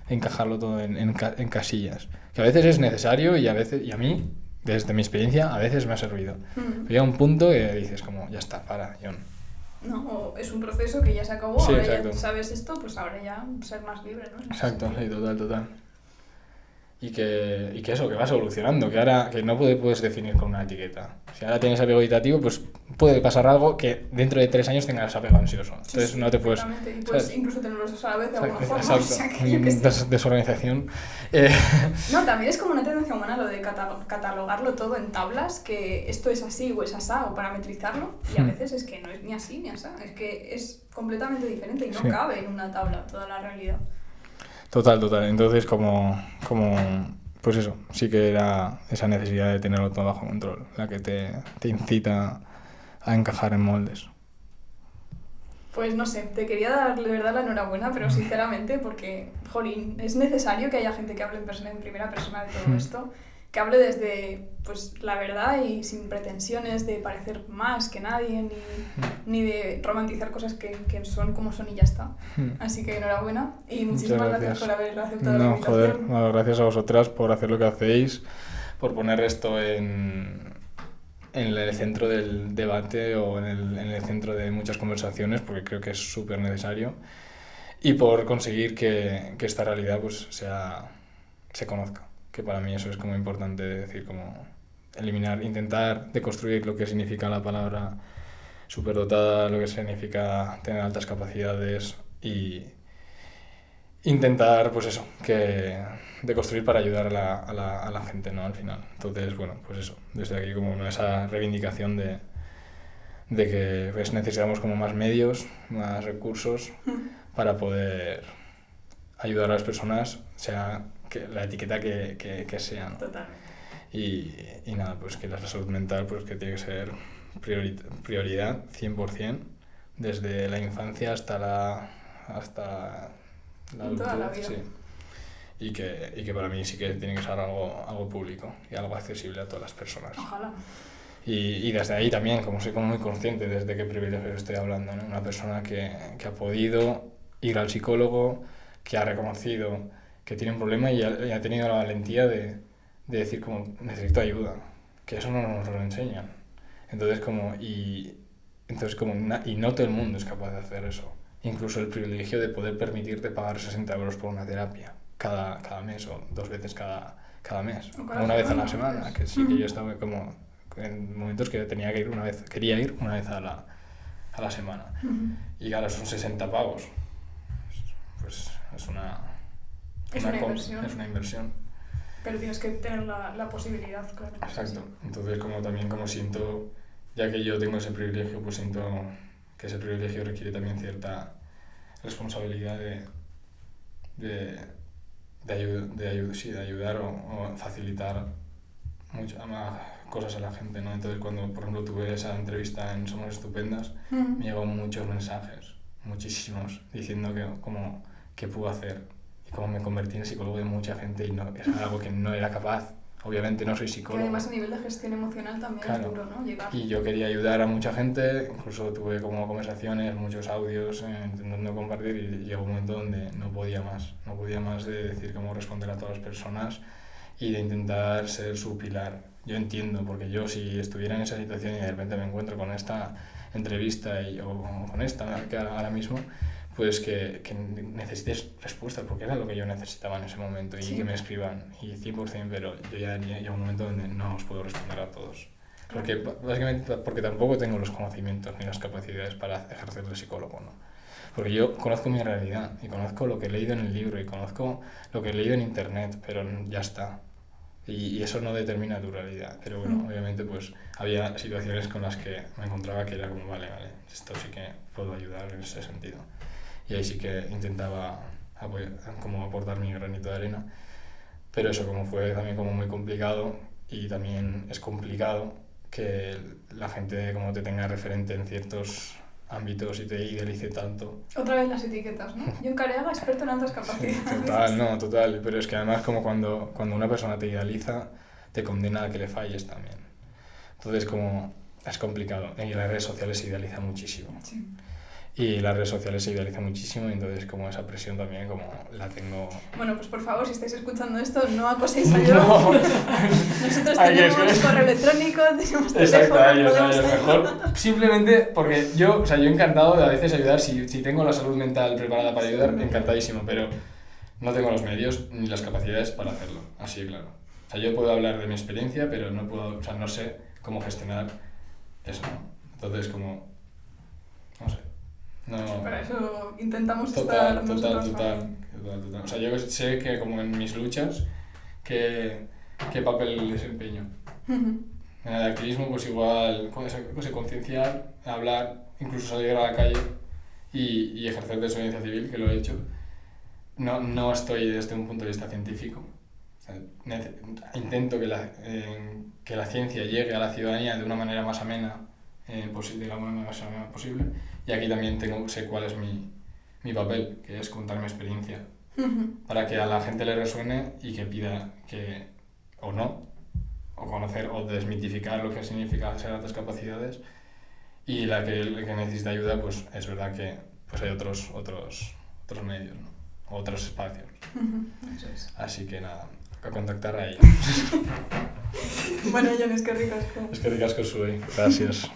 Speaker 3: encajarlo todo en casillas. Que a veces es necesario y a mí... Desde mi experiencia, a veces me ha servido. Pero llega un punto que dices como, ya está, para, Jon.
Speaker 2: No, o es un proceso que ya se acabó,
Speaker 3: sí,
Speaker 2: ahora
Speaker 3: exacto.
Speaker 2: ya sabes esto, pues ahora ya ser más libre, ¿no?
Speaker 3: Exacto, sí, total. Y que eso, que vas evolucionando, que ahora que no puedes definir con una etiqueta. Si ahora tienes apego evitativo, pues puede pasar algo que dentro de 3 años tengas apego ansioso. Entonces
Speaker 2: sí,
Speaker 3: no te puedes...
Speaker 2: Y puedes incluso tenerlos a la vez de alguna forma.
Speaker 3: Exacto,
Speaker 2: o sea, que
Speaker 3: desorganización.
Speaker 2: No, también es como una tendencia humana lo de catalogarlo todo en tablas, que esto es así o es asá, o parametrizarlo, y a veces es que no es ni así ni asá, es que es completamente diferente y no cabe en una tabla toda la realidad. Total.
Speaker 3: Entonces, como pues eso, sí que era esa necesidad de tenerlo todo bajo control, la que te incita a encajar en moldes.
Speaker 2: Pues no sé, te quería dar de verdad la enhorabuena, pero sinceramente, porque, jolín, es necesario que haya gente que hable en primera persona de todo esto, que hable desde pues la verdad y sin pretensiones de parecer más que nadie, ni de romantizar cosas que son como son y ya está. Así que enhorabuena y muchísimas gracias por haber aceptado la invitación.
Speaker 3: Joder, gracias a vosotras por hacer lo que hacéis, por poner esto en el centro del debate o en el centro de muchas conversaciones, porque creo que es súper necesario, y por conseguir que esta realidad pues se conozca, que para mí eso es como importante decir, como eliminar, intentar deconstruir lo que significa la palabra superdotada, lo que significa tener altas capacidades y intentar, pues eso, de construir para ayudar a la gente, ¿no? Al final. Entonces, bueno, pues eso, desde aquí como esa reivindicación de que pues, necesitamos como más medios, más recursos para poder ayudar a las personas, sea que la etiqueta que sea, ¿no?
Speaker 2: Totalmente.
Speaker 3: Y nada, pues que la salud mental pues que tiene que ser prioridad 100%, desde la infancia hasta la
Speaker 2: toda la vida.
Speaker 3: Sí. Y que para mí sí que tiene que ser algo público y algo accesible a todas las personas.
Speaker 2: Ojalá.
Speaker 3: Y desde ahí también, como soy como muy consciente desde qué privilegios estoy hablando, ¿no? Una persona que ha podido ir al psicólogo, que ha reconocido que tiene un problema y ha tenido la valentía de decir como necesito ayuda, que eso no nos lo enseñan. Entonces y no todo el mundo es capaz de hacer eso. Incluso el privilegio de poder permitirte pagar 60 euros por una terapia cada mes o 2 veces cada mes, o una vez a la semana, que sí que yo estaba como en momentos que quería ir una vez a la semana. Y ahora son 60 pavos. Pues es una inversión.
Speaker 2: Pero tienes que tener la posibilidad, claro.
Speaker 3: Exacto. Entonces como siento, ya que yo tengo ese privilegio, pues siento que ese privilegio requiere también cierta responsabilidad de ayudar o facilitar más cosas a la gente, ¿no? Entonces cuando, por ejemplo, tuve esa entrevista en Somos Estupendas, me llegaron muchos mensajes, muchísimos, diciendo qué puedo hacer y cómo me convertí en psicólogo de mucha gente y no, es algo que no era capaz. Obviamente no soy psicólogo.
Speaker 2: Que además a nivel de gestión emocional también
Speaker 3: claro.
Speaker 2: Es duro, ¿no? Llegar.
Speaker 3: Y yo quería ayudar a mucha gente, incluso tuve como conversaciones, muchos audios intentando compartir y llegó un momento donde no podía más de decir cómo responder a todas las personas y de intentar ser su pilar. Yo entiendo, porque yo si estuviera en esa situación y de repente me encuentro con esta entrevista o con esta que ahora mismo, pues que necesites respuestas, porque era lo que yo necesitaba en ese momento, y que me escriban, y 100%, pero yo ya llega un momento donde no os puedo responder a todos. Porque, básicamente porque tampoco tengo los conocimientos ni las capacidades para ejercer de psicólogo, ¿no? Porque yo conozco mi realidad, y conozco lo que he leído en el libro, y conozco lo que he leído en internet, pero ya está. Y eso no determina tu realidad. Pero bueno, obviamente pues había situaciones con las que me encontraba que era como, vale, esto sí que puedo ayudar en ese sentido. Y ahí sí que intentaba como aportar mi granito de arena. Pero eso como fue también como muy complicado, y también es complicado que la gente como te tenga referente en ciertos ámbitos y te idealice tanto.
Speaker 2: Otra vez las etiquetas, ¿no? John Careaga, experto en altas capacidades.
Speaker 3: Sí, total. Pero es que además como cuando una persona te idealiza, te condena a que le falles también. Entonces como es complicado. Y las redes sociales se idealiza muchísimo. Sí. Y las redes sociales se idealizan muchísimo, y entonces como esa presión también como la tengo...
Speaker 2: Bueno, pues por favor, si estáis escuchando esto, no acoséis a John. No. Nosotros tenemos correo electrónico, tenemos teléfono, podemos
Speaker 3: mejor. Simplemente porque yo encantado de a veces ayudar, si tengo la salud mental preparada para ayudar, encantadísimo, pero no tengo los medios ni las capacidades para hacerlo, así de claro. O sea, yo puedo hablar de mi experiencia, pero no sé cómo gestionar eso, ¿no? Entonces como... no sé. No.
Speaker 2: Para eso intentamos estar nosotros.
Speaker 3: Total. O sea, yo sé que como en mis luchas, qué papel desempeño. En el activismo pues igual, concienciar, hablar, incluso salir a la calle y ejercer desobediencia civil, que lo he hecho. No estoy desde un punto de vista científico. O sea, intento que la ciencia llegue a la ciudadanía de una manera más amena, de la manera más amena posible. Y aquí también sé cuál es mi papel, que es contar mi experiencia, para que a la gente le resuene y que pida que, o no, o conocer o desmitificar lo que significa ser altas capacidades, y la que necesita ayuda, pues es verdad que pues hay otros medios, ¿no? Otros espacios.
Speaker 2: Eso es.
Speaker 3: Así que nada, a contactar a ella.
Speaker 2: Bueno, Jon, es que ricasco.
Speaker 3: Es que ricasco soy. Gràcies.